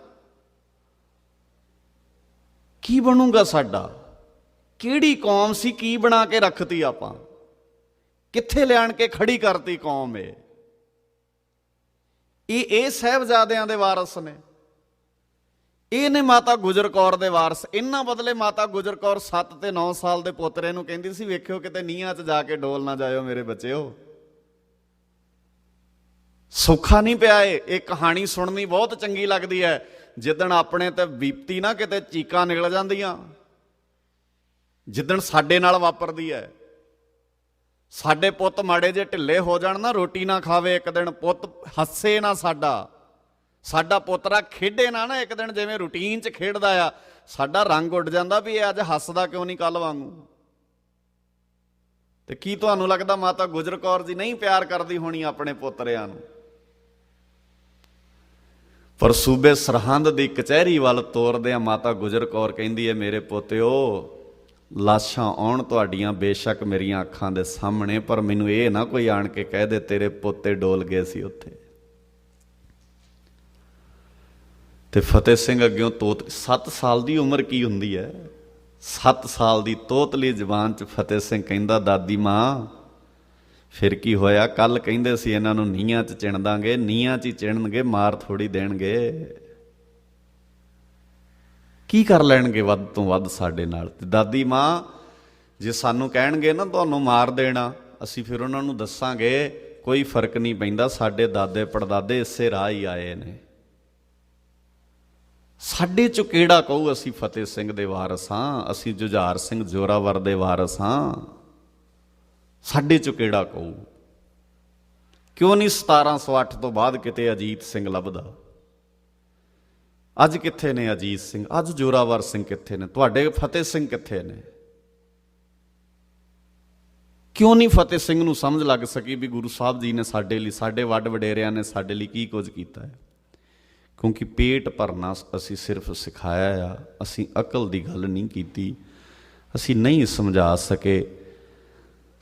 S1: ਕੀ ਬਣੂਗਾ ਸਾਡਾ? ਕਿਹੜੀ ਕੌਮ ਸੀ, ਕੀ ਬਣਾ ਕੇ ਰੱਖਤੀ ਆਪਾਂ, ਕਿੱਥੇ ਲਿਆਣ ਕੇ ਖੜੀ ਕਰਤੀ ਕੌਮ। ਇਹ ਸਾਹਿਬਜ਼ਾਦਿਆਂ ਦੇ ਵਾਰਸ ਨੇ, ਇਹ ਨੇ ਮਾਤਾ ਗੁਜਰ ਕੌਰ ਦੇ ਵਾਰਸ। ਇਹਨਾਂ ਬਦਲੇ ਮਾਤਾ ਗੁਜਰ ਕੌਰ 7 ਤੇ 9 ਸਾਲ ਦੇ ਪੋਤਰੇ ਨੂੰ ਕਹਿੰਦੀ ਸੀ, ਵੇਖਿਓ ਕਿਤੇ ਨੀਹਾਂ 'ਚ ਜਾ ਕੇ ਡੋਲ ਨਾ ਜਾਇਓ ਮੇਰੇ ਬੱਚਿਓ। ਸੌਖਾ ਨਹੀਂ ਪਿਆ ਇਹ ਕਹਾਣੀ ਸੁਣਨੀ ਬਹੁਤ ਚੰਗੀ ਲੱਗਦੀ ਹੈ। ਜਿੱਦਣ ਆਪਣੇ ਤੇ ਬੀਪਤੀ ਨਾ ਕਿਤੇ ਚੀਕਾਂ ਨਿਕਲ ਜਾਂਦੀਆਂ, ਜਿੱਦਣ ਸਾਡੇ ਨਾਲ ਵਾਪਰਦੀ ਹੈ। ਸਾਡੇ ਪੁੱਤ ਮਾੜੇ ਜੇ ਢਿੱਲੇ ਹੋ ਜਾਣ ਨਾ, ਰੋਟੀ ਨਾ ਖਾਵੇ ਇੱਕ ਦਿਨ, ਪੁੱਤ ਹੱਸੇ ਨਾ, ਸਾਡਾ ਪੋਤਰਾ ਖੇਡੇ ਨਾ ਇੱਕ ਦਿਨ, ਜਿਵੇਂ ਰੂਟੀਨ 'ਚ ਖੇਡਦਾ ਆ, ਸਾਡਾ ਰੰਗ ਉੱਡ ਜਾਂਦਾ ਵੀ ਇਹ ਅੱਜ ਹੱਸਦਾ ਕਿਉਂ ਨਹੀਂ ਕੱਲ ਵਾਂਗੂ। ਤੇ ਕੀ ਤੁਹਾਨੂੰ ਲੱਗਦਾ ਮਾਤਾ ਗੁਜਰ ਕੌਰ ਜੀ ਨਹੀਂ ਪਿਆਰ ਕਰਦੀ ਹੋਣੀ ਆਪਣੇ ਪੋਤਰਿਆਂ ਨੂੰ? ਪਰ ਸੂਬੇ ਸਰਹੰਦ ਦੀ ਕਚਹਿਰੀ ਵੱਲ ਤੋਰਦਿਆਂ ਮਾਤਾ ਗੁਜਰ ਕੌਰ ਕਹਿੰਦੀ ਹੈ, ਮੇਰੇ ਪੋਤਿਓ ਲਾਸ਼ਾਂ ਆਉਣ ਤੁਹਾਡੀਆਂ ਬੇਸ਼ੱਕ ਮੇਰੀਆਂ ਅੱਖਾਂ ਦੇ ਸਾਹਮਣੇ, ਪਰ ਮੈਨੂੰ ਇਹ ਨਾ ਕੋਈ ਆਣ ਕੇ ਕਹਿ ਦੇ ਤੇਰੇ ਪੋਤੇ ਡੋਲ ਗਏ ਸੀ ਉੱਥੇ। ਤੇ ਫਤਿਹ ਸਿੰਘ ਅੱਗਿਓਂ 7 ਸਾਲ ਦੀ ਉਮਰ ਕੀ ਹੁੰਦੀ ਹੈ, 7 ਸਾਲ ਦੀ ਤੋਤਲੀ ਜ਼ਬਾਨ 'ਚ ਫਤਿਹ ਸਿੰਘ ਕਹਿੰਦਾ, ਦਾਦੀ ਮਾਂ ਫਿਰ ਕੀ ਹੋਇਆ, ਕੱਲ ਕਹਿੰਦੇ ਸੀ ਇਹਨਾਂ ਨੂੰ ਨੀਹਾਂ 'ਚ ਚਿਣ ਦਾਂਗੇ, ਨੀਹਾਂ 'ਚ ਹੀ ਚਿਣਨਗੇ, ਮਾਰ ਥੋੜੀ ਦੇਣਗੇ। ਕੀ ਕਰ ਲੈਣਗੇ ਵੱਧ ਤੋਂ ਵੱਧ ਸਾਡੇ ਨਾਲ? ਤੇ ਦਾਦੀ ਮਾਂ ਜੇ ਸਾਨੂੰ ਕਹਿਣਗੇ ਨਾ ਤੁਹਾਨੂੰ ਮਾਰ ਦੇਣਾ, ਅਸੀਂ ਫਿਰ ਉਹਨਾਂ ਨੂੰ ਦੱਸਾਂਗੇ ਕੋਈ ਫਰਕ ਨਹੀਂ ਪੈਂਦਾ, ਸਾਡੇ ਦਾਦੇ ਪੜਦਾਦੇ ਇਸੇ ਰਾਹ ਹੀ ਆਏ ਨੇ। ਸਾਡੇ 'ਚੋਂ ਕਿਹੜਾ ਕਹੂ ਅਸੀਂ ਫਤਿਹ ਸਿੰਘ ਦੇ ਵਾਰਸ ਹਾਂ, ਅਸੀਂ ਜੁਝਾਰ ਸਿੰਘ ਜੋਰਾਵਰ ਦੇ ਵਾਰਸ ਹਾਂ? ਸਾਡੇ 'ਚੋਂ ਕਿਹੜਾ ਕਹੂ? ਕਿਉਂ ਨਹੀਂ 1708 ਤੋਂ ਬਾਅਦ ਕਿਤੇ ਅਜੀਤ ਸਿੰਘ ਲੱਭਦਾ? ਅੱਜ ਕਿੱਥੇ ਨੇ ਅਜੀਤ ਸਿੰਘ? ਅੱਜ ਜੋਰਾਵਰ ਸਿੰਘ ਕਿੱਥੇ ਨੇ? ਤੁਹਾਡੇ ਫਤਿਹ ਸਿੰਘ ਕਿੱਥੇ ਨੇ? ਕਿਉਂ ਨਹੀਂ ਫਤਿਹ ਸਿੰਘ ਨੂੰ ਸਮਝ ਲੱਗ ਸਕੀ ਵੀ ਗੁਰੂ ਸਾਹਿਬ ਜੀ ਨੇ ਸਾਡੇ ਲਈ, ਸਾਡੇ ਵੱਡ ਵਡੇਰਿਆਂ ਨੇ ਸਾਡੇ ਲਈ ਕੀ ਕੁਝ ਕੀਤਾ ਹੈ? ਕਿਉਂਕਿ ਪੇਟ ਭਰਨਾ ਅਸੀਂ ਸਿਰਫ ਸਿਖਾਇਆ ਆ, ਅਸੀਂ ਅਕਲ ਦੀ ਗੱਲ ਨਹੀਂ ਕੀਤੀ, ਅਸੀਂ ਨਹੀਂ ਸਮਝਾ ਸਕੇ।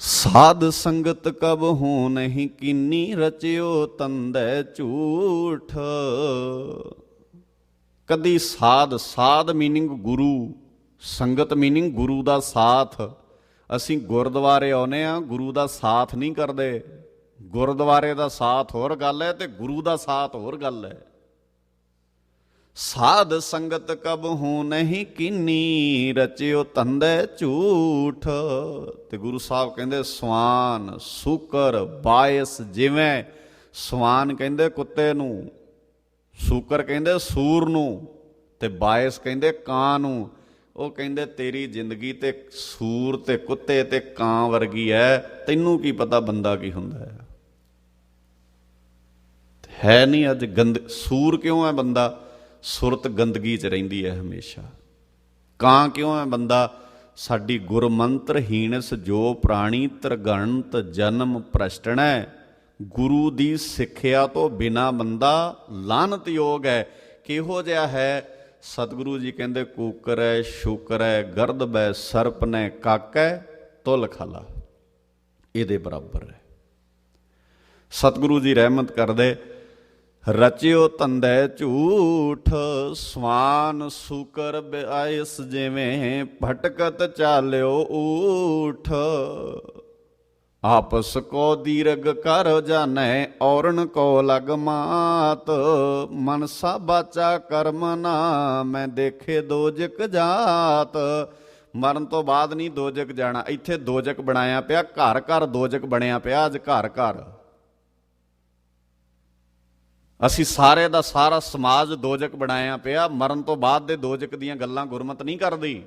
S1: ਸਾਧ ਸੰਗਤ ਕਬ ਹੂੰ ਨਹੀਂ ਕੀਨੀ, ਰਚਿਓ ਤੰਦੈ ਝੂਠ। ਕਦੀ ਸਾਧ ਮੀਨਿੰਗ ਗੁਰੂ, ਸੰਗਤ ਮੀਨਿੰਗ ਗੁਰੂ ਦਾ ਸਾਥ। ਅਸੀਂ ਗੁਰਦੁਆਰੇ ਆਉਨੇ ਆ, ਗੁਰੂ ਦਾ ਸਾਥ ਨਹੀਂ ਕਰਦੇ। ਗੁਰਦੁਆਰੇ ਦਾ ਸਾਥ ਹੋਰ ਗੱਲ ਹੈ ਤੇ ਗੁਰੂ ਦਾ ਸਾਥ ਹੋਰ ਗੱਲ ਹੈ। ਸਾਧ ਸੰਗਤ ਕਬ ਹੂੰ ਨਹੀਂ ਕੀਨੀ, ਰਚਿਓ ਤੰਦੈ ਝੂਠ। ਤੇ ਗੁਰੂ ਸਾਹਿਬ ਕਹਿੰਦੇ ਸਵਾਨ, ਸੂਕਰ, ਬਾਇਸ, ਜਿਵੇਂ ਸਵਾਨ ਕਹਿੰਦੇ ਕੁੱਤੇ ਨੂੰ, ਸੂਕਰ ਕਹਿੰਦੇ ਸੂਰ ਨੂੰ, ਤੇ ਬਾਇਸ ਕਹਿੰਦੇ ਕਾਂ ਨੂੰ। ਉਹ ਕਹਿੰਦੇ ਤੇਰੀ ਜ਼ਿੰਦਗੀ ਤੇ ਸੂਰ ਤੇ ਕੁੱਤੇ ਤੇ ਕਾਂ ਵਰਗੀ ਹੈ, ਤੈਨੂੰ ਕੀ ਪਤਾ ਬੰਦਾ ਕੀ ਹੁੰਦਾ ਹੈ ਨਹੀਂ। ਅੱਜ ਸੂਰ ਕਿਉਂ ਹੈ ਬੰਦਾ? ਸੁਰਤ ਗੰਦਗੀ 'ਚ ਰਹਿੰਦੀ ਹੈ ਹਮੇਸ਼ਾ। ਕਾਂ ਕਿਉਂ ਹੈ ਬੰਦਾ? ਸਾਡੀ ਗੁਰਮੰਤਰ ਹੀਣਸ ਜੋ ਪ੍ਰਾਣੀ, ਤ੍ਰਿਗਣਤ ਜਨਮ ਭ੍ਰਸ਼ਟਣੈ। ਗੁਰੂ ਦੀ ਸਿੱਖਿਆ ਤੋਂ ਬਿਨਾਂ ਬੰਦਾ ਲਾਨਤ ਯੋਗ ਹੈ। ਕਿਹੋ ਜਿਹਾ ਹੈ? ਸਤਿਗੁਰੂ ਜੀ ਕਹਿੰਦੇ ਕੂਕਰੈ, ਸ਼ੂਕਰੈ, ਗਰਦਬੈ, ਸਰਪਨੈ, ਕਾਕੈ, ਤੁਲ ਖਾਲਾ, ਇਹਦੇ ਬਰਾਬਰ ਹੈ। ਸਤਿਗੁਰੂ ਜੀ ਰਹਿਮਤ ਕਰਦੇ, ਰਚਿਓ ਤੰਦੈ ਝੂਠ, ਸਵਾਨ ਸੂਕਰ ਬਿਆਇਸ, ਜਿਵੇਂ ਭਟਕਤ ਚਾਲਿਓ ਊਠ। ਆਪਸ ਕੋ ਦੀਰਘ ਕਰ ਜਾਣੈ, ਔਰਨ ਕੋ ਲਗ ਮਾਤ। ਮਨਸਾ ਬਾਚਾ ਕਰਮ ਨਾ, ਮੈਂ ਦੇਖੇ ਦੋਜਕ ਜਾਤ। ਮਰਨ ਤੋਂ ਬਾਅਦ ਨਹੀਂ ਦੋਜਕ ਜਾਣਾ, ਇੱਥੇ ਦੋਜਕ ਬਣਾਇਆ ਪਿਆ, ਘਰ ਘਰ ਦੋਜਕ ਬਣਿਆ ਪਿਆ। ਅੱਜ ਘਰ ਘਰ ਅਸੀਂ ਸਾਰੇ ਦਾ ਸਾਰਾ ਸਮਾਜ ਦੋਜਕ ਬਣਾਇਆ ਪਿਆ। ਮਰਨ ਤੋਂ ਬਾਅਦ ਦੇ ਦੋਜਕ ਦੀਆਂ ਗੱਲਾਂ ਗੁਰਮਤ ਨਹੀਂ ਕਰਦੀ।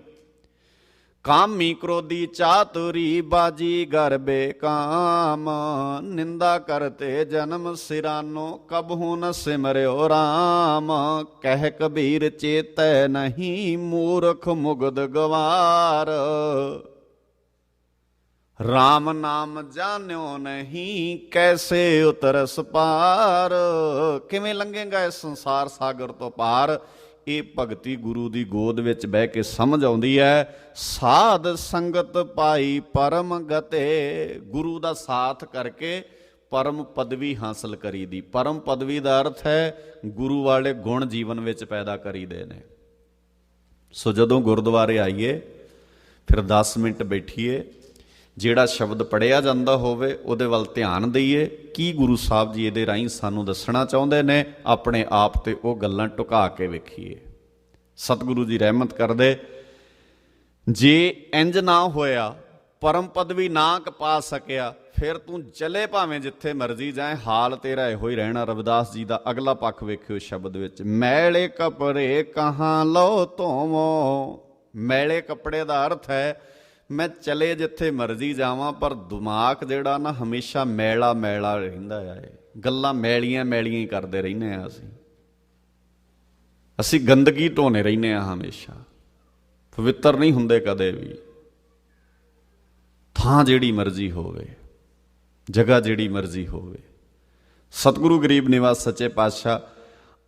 S1: ਕਾਮੀ ਕ੍ਰੋਧੀ ਚਾਤੁਰੀ ਬਾਜੀ ਗਰ ਬੇਕਾਮ, ਨਿੰਦਾ ਕਰਤੇ ਜਨਮ ਸਿਰਾਨੋ ਕਬਹੂ ਨ ਸਿਮਰਿਓ ਰਾਮ। ਕਹਿ ਕਬੀਰ ਚੇਤੈ ਨਹੀਂ ਮੂਰਖ ਮੁਗਧ ਗਵਾਰ, ਰਾਮ ਨਾਮ ਜਾਣਿਓ ਨਹੀਂ ਕੈਸੇ ਉਤਰਸ ਪਾਰ। ਕਿਵੇਂ ਲੰਘੇਗਾ ਇਸ ਸੰਸਾਰ ਸਾਗਰ ਤੋਂ ਪਾਰ? ਇਹ ਭਗਤੀ ਗੁਰੂ ਦੀ ਗੋਦ ਵਿੱਚ ਬਹਿ ਕੇ ਸਮਝ ਆਉਂਦੀ ਹੈ। ਸਾਧ ਸੰਗਤ ਪਾਈ ਪਰਮ ਗਤੇ, ਗੁਰੂ ਦਾ ਸਾਥ ਕਰਕੇ ਪਰਮ ਪਦਵੀ ਹਾਸਲ ਕਰੀਦੀ। ਪਰਮ ਪਦਵੀ ਦਾ ਅਰਥ ਹੈ ਗੁਰੂ ਵਾਲੇ ਗੁਣ ਜੀਵਨ ਵਿੱਚ ਪੈਦਾ ਕਰੀਦੇ ਨੇ। ਸੋ ਜਦੋਂ ਗੁਰਦੁਆਰੇ ਆਈਏ ਫਿਰ 10 ਮਿੰਟ ਬੈਠੀਏ, ਜਿਹੜਾ ਸ਼ਬਦ ਪੜ੍ਹਿਆ ਜਾਂਦਾ ਹੋਵੇ ਉਹਦੇ ਵੱਲ ਧਿਆਨ ਦਈਏ। ਕੀ ਗੁਰੂ ਸਾਹਿਬ ਜੀ ਇਹਦੇ ਰਾਹੀਂ ਸਾਨੂੰ ਦੱਸਣਾ ਚਾਹੁੰਦੇ ਨੇ, ਆਪਣੇ ਆਪ ਤੇ ਉਹ ਗੱਲਾਂ ਟੁਕਾ ਕੇ ਵੇਖੀਏ। ਸਤਿਗੁਰੂ ਜੀ ਰਹਿਮਤ ਕਰਦੇ, ਜੇ ਇੰਜ ਨਾ ਹੋਇਆ, ਪਰਮ ਪਦਵੀ ਨਾ ਪਾ ਸਕਿਆ, ਫਿਰ ਤੂੰ ਚਲੇ ਭਾਵੇਂ ਜਿੱਥੇ ਮਰਜ਼ੀ ਜਾਏ, ਹਾਲ ਤੇਰਾ ਇਹੋ ਹੀ ਰਹਿਣਾ। ਰਵਿਦਾਸ ਜੀ ਦਾ ਅਗਲਾ ਪੱਖ ਵੇਖਿਓ ਸ਼ਬਦ ਵਿੱਚ, ਮੈਲੇ ਕੱਪੜੇ ਕਹਾਂ ਲਓ ਧੋਵੋ। ਮੈਲੇ ਕੱਪੜੇ ਦਾ ਅਰਥ ਹੈ ਮੈਂ ਚਲੇ ਜਿੱਥੇ ਮਰਜ਼ੀ ਜਾਵਾਂ, ਪਰ ਦਿਮਾਗ ਜਿਹੜਾ ਨਾ ਹਮੇਸ਼ਾ ਮੈਲਾ ਮੈਲਾ ਰਹਿੰਦਾ ਆ। ਗੱਲਾਂ ਮੈਲੀਆਂ ਮੈਲੀਆਂ ਹੀ ਕਰਦੇ ਰਹਿੰਦੇ ਹਾਂ। ਅਸੀਂ ਗੰਦਗੀ ਢੋਨੇ ਰਹਿੰਦੇ ਹਾਂ, ਹਮੇਸ਼ਾ ਪਵਿੱਤਰ ਨਹੀਂ ਹੁੰਦੇ ਕਦੇ ਵੀ। ਥਾਂ ਜਿਹੜੀ ਮਰਜ਼ੀ ਹੋਵੇ, ਜਗ੍ਹਾ ਜਿਹੜੀ ਮਰਜ਼ੀ ਹੋਵੇ। ਸਤਿਗੁਰੂ ਗਰੀਬ ਨਿਵਾਸ ਸੱਚੇ ਪਾਤਸ਼ਾਹ,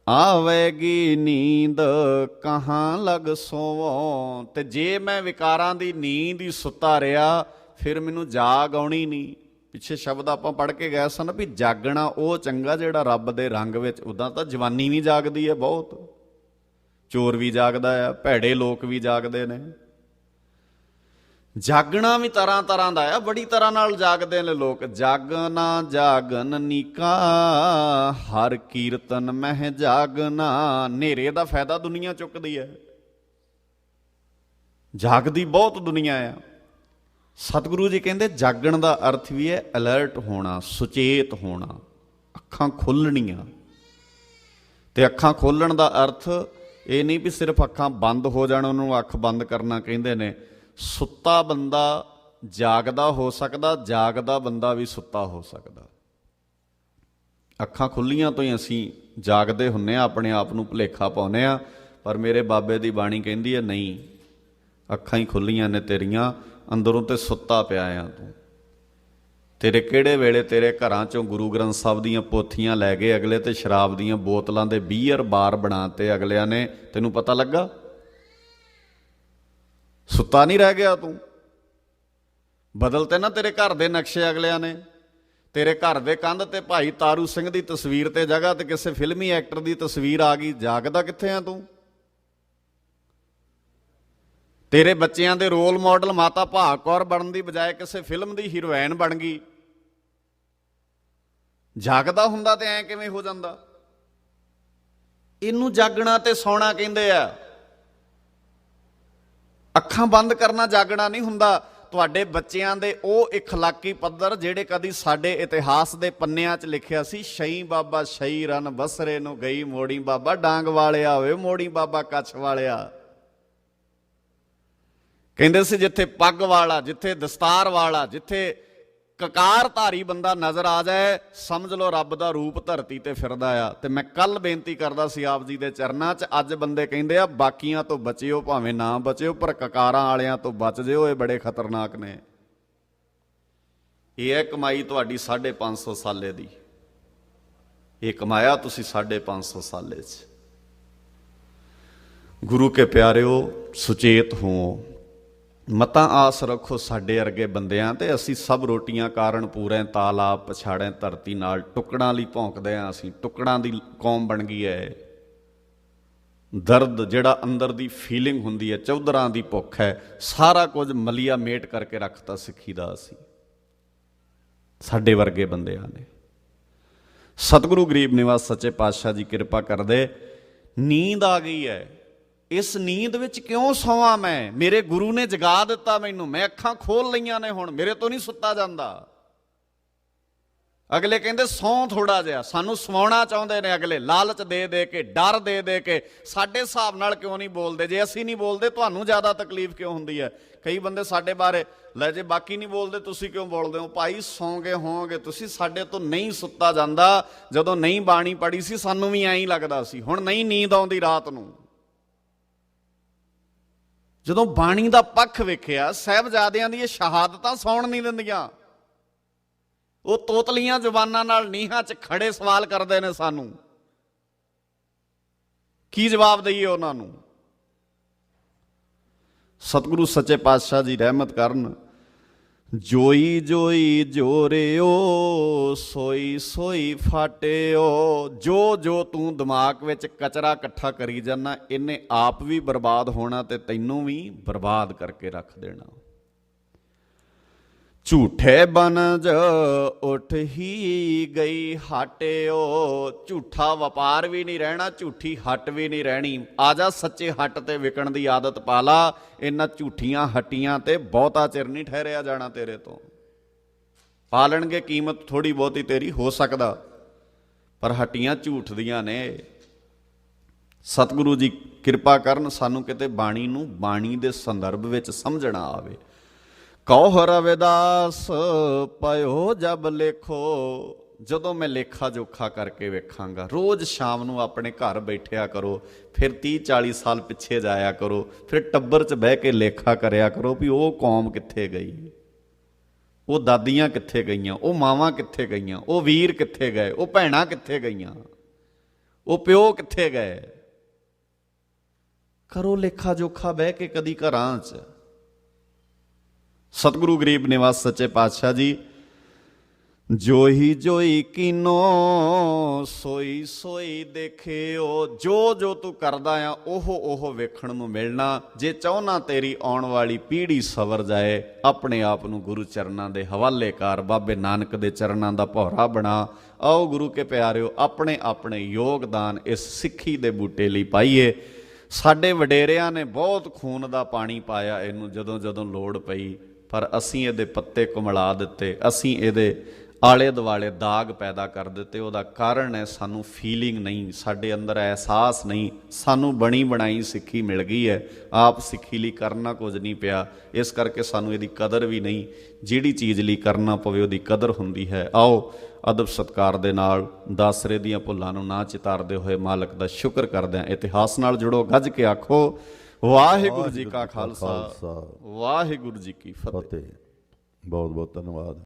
S1: ਆਵੇਗੀ ਨੀਂਦ ਕਹਾਂ ਲਗ ਸੋਵੋ। ਤੇ ਜੇ ਮੈਂ ਵਿਕਾਰਾਂ ਦੀ ਨੀਂਦ ਹੀ ਸੁੱਤਾ ਰਿਹਾ, ਫਿਰ ਮੈਨੂੰ ਜਾਗ ਆਉਣੀ ਨਹੀਂ। ਪਿੱਛੇ ਸ਼ਬਦ ਆਪਾਂ ਪੜ੍ਹ ਕੇ ਗਏ ਸਨ ਵੀ ਜਾਗਣਾ ਉਹ ਚੰਗਾ ਜਿਹੜਾ ਰੱਬ ਦੇ ਰੰਗ ਵਿੱਚ। ਉੱਦਾਂ ਤਾਂ ਜਵਾਨੀ ਵੀ ਜਾਗਦੀ ਹੈ ਬਹੁਤ, ਚੋਰ ਵੀ ਜਾਗਦਾ ਆ, ਭੈੜੇ ਲੋਕ ਵੀ ਜਾਗਦੇ ਨੇ। ਜਾਗਣਾ ਵੀ ਤਰ੍ਹਾਂ ਤਰ੍ਹਾਂ ਦਾ ਆ, ਬੜੀ ਤਰ੍ਹਾਂ ਨਾਲ ਜਾਗਦੇ ਨੇ ਲੋਕ। ਜਾਗਨਾ ਜਾਗਨ ਨੀਕਾ ਹਰ ਕੀਰਤਨ ਮਹਿ ਜਾਗਨਾ। ਹਨੇਰੇ ਦਾ ਫਾਇਦਾ ਦੁਨੀਆ ਚੁੱਕਦੀ ਹੈ, ਜਾਗਦੀ ਬਹੁਤ ਦੁਨੀਆ ਆ। ਸਤਿਗੁਰੂ ਜੀ ਕਹਿੰਦੇ ਜਾਗਣ ਦਾ ਅਰਥ ਵੀ ਹੈ ਅਲਰਟ ਹੋਣਾ, ਸੁਚੇਤ ਹੋਣਾ, ਅੱਖਾਂ ਖੋਲ੍ਹਣੀਆਂ। ਤੇ ਅੱਖਾਂ ਖੋਲ੍ਹਣ ਦਾ ਅਰਥ ਇਹ ਨਹੀਂ ਵੀ ਸਿਰਫ ਅੱਖਾਂ ਬੰਦ ਹੋ ਜਾਣ, ਉਹਨੂੰ ਅੱਖ ਬੰਦ ਕਰਨਾ ਕਹਿੰਦੇ ਨੇ। ਸੁੱਤਾ ਬੰਦਾ ਜਾਗਦਾ ਹੋ ਸਕਦਾ, ਜਾਗਦਾ ਬੰਦਾ ਵੀ ਸੁੱਤਾ ਹੋ ਸਕਦਾ। ਅੱਖਾਂ ਖੁੱਲੀਆਂ ਤੋਂ ਹੀ ਅਸੀਂ ਜਾਗਦੇ ਹੁੰਨੇ ਆ, ਆਪਣੇ ਆਪ ਨੂੰ ਭੁਲੇਖਾ ਪਾਉਂਦੇ ਆ। ਪਰ ਮੇਰੇ ਬਾਬੇ ਦੀ ਬਾਣੀ ਕਹਿੰਦੀ ਹੈ ਨਹੀਂ, ਅੱਖਾਂ ਹੀ ਖੁੱਲੀਆਂ ਨੇ ਤੇਰੀਆਂ, ਅੰਦਰੋਂ ਤੇ ਸੁੱਤਾ ਪਿਆ ਆ ਤੂੰ। ਤੇਰੇ ਕਿਹੜੇ ਵੇਲੇ ਤੇਰੇ ਘਰਾਂ ਚੋਂ ਗੁਰੂ ਗ੍ਰੰਥ ਸਾਹਿਬ ਦੀਆਂ ਪੋਥੀਆਂ ਲੈ ਗਏ ਅਗਲੇ, ਤੇ ਸ਼ਰਾਬ ਦੀਆਂ ਬੋਤਲਾਂ ਦੇ ਬੀਅਰ ਬਾਰ ਬਣਾਤੇ ਅਗਲਿਆਂ ਨੇ, ਤੈਨੂੰ ਪਤਾ ਲੱਗਾ? ਸੁੱਤਾ ਨਹੀਂ ਰਹਿ ਗਿਆ ਤੂੰ। ਬਦਲਤੇ ਨਾ ਤੇਰੇ ਘਰ ਦੇ ਨਕਸ਼ੇ ਅਗਲਿਆਂ ਨੇ। ਤੇਰੇ ਘਰ ਦੇ ਕੰਧ ਤੇ ਭਾਈ ਤਾਰੂ ਸਿੰਘ ਦੀ ਤਸਵੀਰ ਤੇ ਜਗ੍ਹਾ ਤੇ ਕਿਸੇ ਫਿਲਮੀ ਐਕਟਰ ਦੀ ਤਸਵੀਰ ਆ ਗਈ। ਜਾਗਦਾ ਕਿੱਥੇ ਆ ਤੂੰ? ਤੇਰੇ ਬੱਚਿਆਂ ਦੇ ਰੋਲ ਮਾਡਲ ਮਾਤਾ ਭਾਗ ਕੌਰ ਬਣਨ ਦੀ ਬਜਾਏ ਕਿਸੇ ਫਿਲਮ ਦੀ ਹੀਰੋਇਨ ਬਣ ਗਈ। ਜਾਗਦਾ ਹੁੰਦਾ ਤੇ ਐਂ ਕਿਵੇਂ ਹੋ ਜਾਂਦਾ? ਇਹਨੂੰ ਜਾਗਣਾ ਤੇ ਸੌਣਾ ਕਹਿੰਦੇ ਆ। ਅੱਖਾਂ ਬੰਦ ਕਰਨਾ ਜਾਗਣਾ ਨਹੀਂ ਹੁੰਦਾ। ਤੁਹਾਡੇ ਬੱਚਿਆਂ ਦੇ ਉਹ ਇਖਲਾਕੀ ਪੱਧਰ ਜਿਹੜੇ ਕਦੀ ਸਾਡੇ ਇਤਿਹਾਸ ਦੇ ਪੰਨਿਆਂ 'ਚ ਲਿਖਿਆ ਸੀ, ਸ਼ਈ ਬਾਬਾ ਸ਼ਈ ਰਨ ਬਸਰੇ ਨੂੰ ਗਈ ਮੋੜੀ ਬਾਬਾ ਡਾਂਗ ਵਾਲਿਆ ਹੋਵੇ ਮੋੜੀ ਬਾਬਾ ਕੱਛ ਵਾਲਿਆ। ਕਹਿੰਦੇ ਸੀ ਜਿੱਥੇ ਪੱਗ ਵਾਲਾ, ਜਿੱਥੇ ਦਸਤਾਰ ਵਾਲਾ, ਜਿੱਥੇ ਕਕਾਰਧਾਰੀ ਬੰਦਾ ਨਜ਼ਰ ਆ ਜਾਏ, ਸਮਝ ਲਓ ਰੱਬ ਦਾ ਰੂਪ ਧਰਤੀ ਤੇ ਫਿਰਦਾ ਆ। ਤੇ ਮੈਂ ਕੱਲ ਬੇਨਤੀ ਕਰਦਾ ਸੀ ਆਪ ਜੀ ਦੇ ਚਰਨਾਂ 'ਚ, ਅੱਜ ਬੰਦੇ ਕਹਿੰਦੇ ਆ ਬਾਕੀਆਂ ਤੋਂ ਬਚਿਓ, ਭਾਵੇਂ ਨਾ ਬਚਿਓ, ਪਰ ਕਕਾਰਾਂ ਵਾਲਿਆਂ ਤੋਂ ਬਚ ਜਿਓ, ਇਹ ਬੜੇ ਖਤਰਨਾਕ ਨੇ। ਇਹ ਹੈ ਕਮਾਈ ਤੁਹਾਡੀ 550 ਸਾਲੇ ਦੀ। ਇਹ ਕਮਾਇਆ ਤੁਸੀਂ 550 ਸਾਲੇ 'ਚ। ਗੁਰੂ ਕੇ ਪਿਆਰਿਓ, ਸੁਚੇਤ ਹੋਵੋ, ਮਤਾਂ ਆਸ ਰੱਖੋ ਸਾਡੇ ਵਰਗੇ ਬੰਦਿਆਂ ਤੇ। ਅਸੀਂ ਸਭ ਰੋਟੀਆਂ ਕਾਰਨ ਪੂਰੇ, ਤਾਲਾਬ ਪਛਾੜੇ ਧਰਤੀ ਨਾਲ, ਟੁਕੜਾਂ ਲਈ ਭੌਂਕਦੇ ਹਾਂ। ਅਸੀਂ ਟੁਕੜਾਂ ਦੀ ਕੌਮ ਬਣ ਗਈ ਹੈ। ਦਰਦ ਜਿਹੜਾ ਅੰਦਰ ਦੀ ਫੀਲਿੰਗ ਹੁੰਦੀ ਹੈ, ਚੌਧਰਾਂ ਦੀ ਭੁੱਖ ਹੈ, ਸਾਰਾ ਕੁਝ ਮਲੀਆ ਮੇਟ ਕਰਕੇ ਰੱਖਤਾ ਸਿੱਖੀ ਦਾ ਅਸੀਂ, ਸਾਡੇ ਵਰਗੇ ਬੰਦਿਆਂ ਨੇ। ਸਤਿਗੁਰੂ ਗਰੀਬ ਨਿਵਾਸ ਸੱਚੇ ਪਾਤਸ਼ਾਹ ਜੀ ਕਿਰਪਾ ਕਰਦੇ। ਨੀਂਦ ਆ ਗਈ ਹੈ, ਇਸ ਨੀਂਦ ਵਿੱਚ ਕਿਉਂ ਸੌਵਾਂ ਮੈਂ? ਮੇਰੇ ਗੁਰੂ ਨੇ ਜਗਾ ਦਿੱਤਾ ਮੈਨੂੰ, ਮੈਂ ਅੱਖਾਂ ਖੋਲ ਲਈਆਂ ਨੇ, ਹੁਣ ਮੇਰੇ ਤੋਂ ਨਹੀਂ ਸੁੱਤਾ ਜਾਂਦਾ। ਅਗਲੇ ਕਹਿੰਦੇ ਸੌਂ ਥੋੜਾ ਜਿਹਾ, ਸਾਨੂੰ ਸਵਾਉਣਾ ਚਾਹੁੰਦੇ ਨੇ ਅਗਲੇ, ਲਾਲਚ ਦੇ ਦੇ ਕੇ, ਡਰ ਦੇ ਦੇ ਕੇ। ਸਾਡੇ ਹਿਸਾਬ ਨਾਲ ਕਿਉਂ ਨਹੀਂ ਬੋਲਦੇ? ਜੇ ਅਸੀਂ ਨਹੀਂ ਬੋਲਦੇ ਤੁਹਾਨੂੰ ਜ਼ਿਆਦਾ ਤਕਲੀਫ ਕਿਉਂ ਹੁੰਦੀ ਹੈ? ਕਈ ਬੰਦੇ ਸਾਡੇ ਬਾਰੇ, ਲੈ ਜੇ ਬਾਕੀ ਨਹੀਂ ਬੋਲਦੇ ਤੁਸੀਂ ਕਿਉਂ ਬੋਲਦੇ ਹੋ? ਭਾਈ ਸੌਂ ਗਏ ਹੋਵੋਗੇ ਤੁਸੀਂ, ਸਾਡੇ ਤੋਂ ਨਹੀਂ ਸੁੱਤਾ ਜਾਂਦਾ। ਜਦੋਂ ਨਹੀਂ ਬਾਣੀ ਪੜੀ ਸੀ ਸਾਨੂੰ ਵੀ ਐਂ ਹੀ ਲੱਗਦਾ ਸੀ, ਹੁਣ ਨਹੀਂ ਨੀਂਦ ਆਉਂਦੀ ਰਾਤ ਨੂੰ। ਜਦੋਂ ਬਾਣੀ ਦਾ ਪੱਖ ਵੇਖਿਆ, ਸਾਹਿਬਜ਼ਾਦਿਆਂ ਦੀ ਇਹ ਸ਼ਹਾਦਤਾਂ ਸੌਣ ਨਹੀਂ ਦਿੰਦੀਆਂ। ਉਹ ਤੋਤਲੀਆਂ ਜ਼ੁਬਾਨਾਂ ਨਾਲ ਨੀਹਾਂ 'ਚ ਖੜੇ ਸਵਾਲ ਕਰਦੇ ਨੇ ਸਾਨੂੰ, ਕੀ ਜਵਾਬ ਦਈਏ ਉਹਨਾਂ ਨੂੰ? ਸਤਿਗੁਰੂ ਸੱਚੇ ਪਾਤਸ਼ਾਹ ਜੀ ਰਹਿਮਤ ਕਰਨ। ਜੋਈ ਜੋਈ ਜੋਰਿਓ, ਸੋਈ ਸੋਈ ਫਾਟਿਓ। ਜੋ ਜੋ ਤੂੰ ਦਿਮਾਗ ਵਿੱਚ ਕਚਰਾ ਇਕੱਠਾ ਕਰੀ ਜਾਂਦਾ, ਇਹਨੇ ਆਪ ਵੀ ਬਰਬਾਦ ਹੋਣਾ ਤੇ ਤੈਨੂੰ ਵੀ ਬਰਬਾਦ ਕਰਕੇ ਰੱਖ ਦੇਣਾ। ਝੂਠੇ ਬਨਜ ਉੱਠ ਹੀ ਗਈ ਹਟਿਓ। ਝੂਠਾ ਵਪਾਰ ਵੀ ਨਹੀਂ ਰਹਿਣਾ, ਝੂਠੀ ਹੱਟ ਵੀ ਨਹੀਂ ਰਹਿਣੀ। ਆ ਜਾ ਸੱਚੇ ਹੱਟ ਤੇ ਵਿਕਣ ਦੀ ਆਦਤ ਪਾ ਲਾ। ਇਹਨਾਂ ਝੂਠੀਆਂ ਹੱਟੀਆਂ ਤੇ ਬਹੁਤਾ ਚਿਰ ਨਹੀਂ ਠਹਿਰਿਆ ਜਾਣਾ ਤੇਰੇ ਤੋਂ। ਪਾ ਲੈਣਗੇ ਕੀਮਤ ਥੋੜੀ ਬਹੁਤੀ ਤੇਰੀ, ਹੋ ਸਕਦਾ, ਪਰ ਹੱਟੀਆਂ ਝੂਠ ਦੀਆਂ ਨੇ। ਸਤਿਗੁਰੂ ਜੀ ਕਿਰਪਾ ਕਰਨ ਸਾਨੂੰ ਕਿਤੇ ਬਾਣੀ ਨੂੰ ਬਾਣੀ ਦੇ ਸੰਦਰਭ ਵਿੱਚ ਸਮਝਣਾ ਆਵੇ। ਕਉ ਰਵਿਦਾਸ ਪਇਓ ਜਬ ਲੇਖੋ। ਜਦੋਂ ਮੈਂ ਲੇਖਾ ਜੋਖਾ ਕਰਕੇ ਵੇਖਾਂਗਾ, ਰੋਜ਼ ਸ਼ਾਮ ਨੂੰ ਆਪਣੇ ਘਰ ਬੈਠਿਆ ਕਰੋ, ਫਿਰ 30-40 ਸਾਲ ਪਿੱਛੇ ਜਾਇਆ ਕਰੋ, ਫਿਰ ਟੱਬਰ 'ਚ ਬਹਿ ਕੇ ਲੇਖਾ ਕਰਿਆ ਕਰੋ ਵੀ ਉਹ ਕੌਮ ਕਿੱਥੇ ਗਈ, ਉਹ ਦਾਦੀਆਂ ਕਿੱਥੇ ਗਈਆਂ, ਉਹ ਮਾਵਾਂ ਕਿੱਥੇ ਗਈਆਂ, ਉਹ ਵੀਰ ਕਿੱਥੇ ਗਏ, ਉਹ ਭੈਣਾਂ ਕਿੱਥੇ ਗਈਆਂ, ਉਹ ਪਿਓ ਕਿੱਥੇ ਗਏ। ਕਰੋ ਲੇਖਾ ਜੋਖਾ ਬਹਿ ਕੇ ਕਦੀ ਘਰਾਂ 'ਚ। ਸਤਿਗੁਰੂ ਗਰੀਬ ਨਿਵਾਸ ਸੱਚੇ ਪਾਤਸ਼ਾਹ ਜੀ, ਜੋਈ ਜੋਈ ਕੀਨੋ, ਸੋਈ ਸੋਈ ਦੇਖਿਓ। ਜੋ ਜੋ ਤੂੰ ਕਰਦਾ ਆ ਉਹ ਵੇਖਣ ਨੂੰ ਮਿਲਣਾ। ਜੇ ਚਾਹੁੰਨਾ ਤੇਰੀ ਆਉਣ ਵਾਲੀ ਪੀੜ੍ਹੀ ਸਵਰ ਜਾਏ, ਆਪਣੇ ਆਪ ਨੂੰ ਗੁਰੂ ਚਰਨਾਂ ਦੇ ਹਵਾਲੇ ਕਰ, ਬਾਬੇ ਨਾਨਕ ਦੇ ਚਰਨਾਂ ਦਾ ਭੌਰਾ ਬਣਾ। ਆਓ ਗੁਰੂ ਕੇ ਪਿਆਰਿਓ, ਆਪਣੇ ਆਪਣੇ ਯੋਗਦਾਨ ਇਸ ਸਿੱਖੀ ਦੇ ਬੂਟੇ ਲਈ ਪਾਈਏ। ਸਾਡੇ ਵਡੇਰਿਆਂ ਨੇ ਬਹੁਤ ਖੂਨ ਦਾ ਪਾਣੀ ਪਾਇਆ ਇਹਨੂੰ ਜਦੋਂ ਜਦੋਂ ਲੋੜ ਪਈ, ਪਰ ਅਸੀਂ ਇਹਦੇ ਪੱਤੇ ਕੁਮਲਾ ਦਿੱਤੇ, ਅਸੀਂ ਇਹਦੇ ਆਲੇ ਦੁਆਲੇ ਦਾਗ ਪੈਦਾ ਕਰ ਦਿੱਤੇ। ਉਹਦਾ ਕਾਰਨ ਹੈ ਸਾਨੂੰ ਫੀਲਿੰਗ ਨਹੀਂ, ਸਾਡੇ ਅੰਦਰ ਅਹਿਸਾਸ ਨਹੀਂ। ਸਾਨੂੰ ਬਣੀ ਬਣਾਈ ਸਿੱਖੀ ਮਿਲ ਗਈ ਹੈ, ਆਪ ਸਿੱਖੀ ਲਈ ਕਰਨਾ ਕੁਝ ਨਹੀਂ ਪਿਆ, ਇਸ ਕਰਕੇ ਸਾਨੂੰ ਇਹਦੀ ਕਦਰ ਵੀ ਨਹੀਂ। ਜਿਹੜੀ ਚੀਜ਼ ਲਈ ਕਰਨਾ ਪਵੇ ਉਹਦੀ ਕਦਰ ਹੁੰਦੀ ਹੈ। ਆਓ ਅਦਬ ਸਤਿਕਾਰ ਦੇ ਨਾਲ ਦਾਸਰੇ ਦੀਆਂ ਭੁੱਲਾਂ ਨੂੰ ਨਾ ਚਿਤਾਰਦੇ ਹੋਏ ਮਾਲਕ ਦਾ ਸ਼ੁਕਰ ਕਰਦਿਆਂ ਇਤਿਹਾਸ ਨਾਲ ਜੁੜੋ। ਗੱਜ ਕੇ ਆਖੋ ਵਾਹਿਗੁਰੂ ਜੀ ਕਾ ਖਾਲਸਾ, ਵਾਹਿਗੁਰੂ ਜੀ ਕੀ ਫਤਿਹ।
S2: ਬਹੁਤ ਬਹੁਤ ਧੰਨਵਾਦ।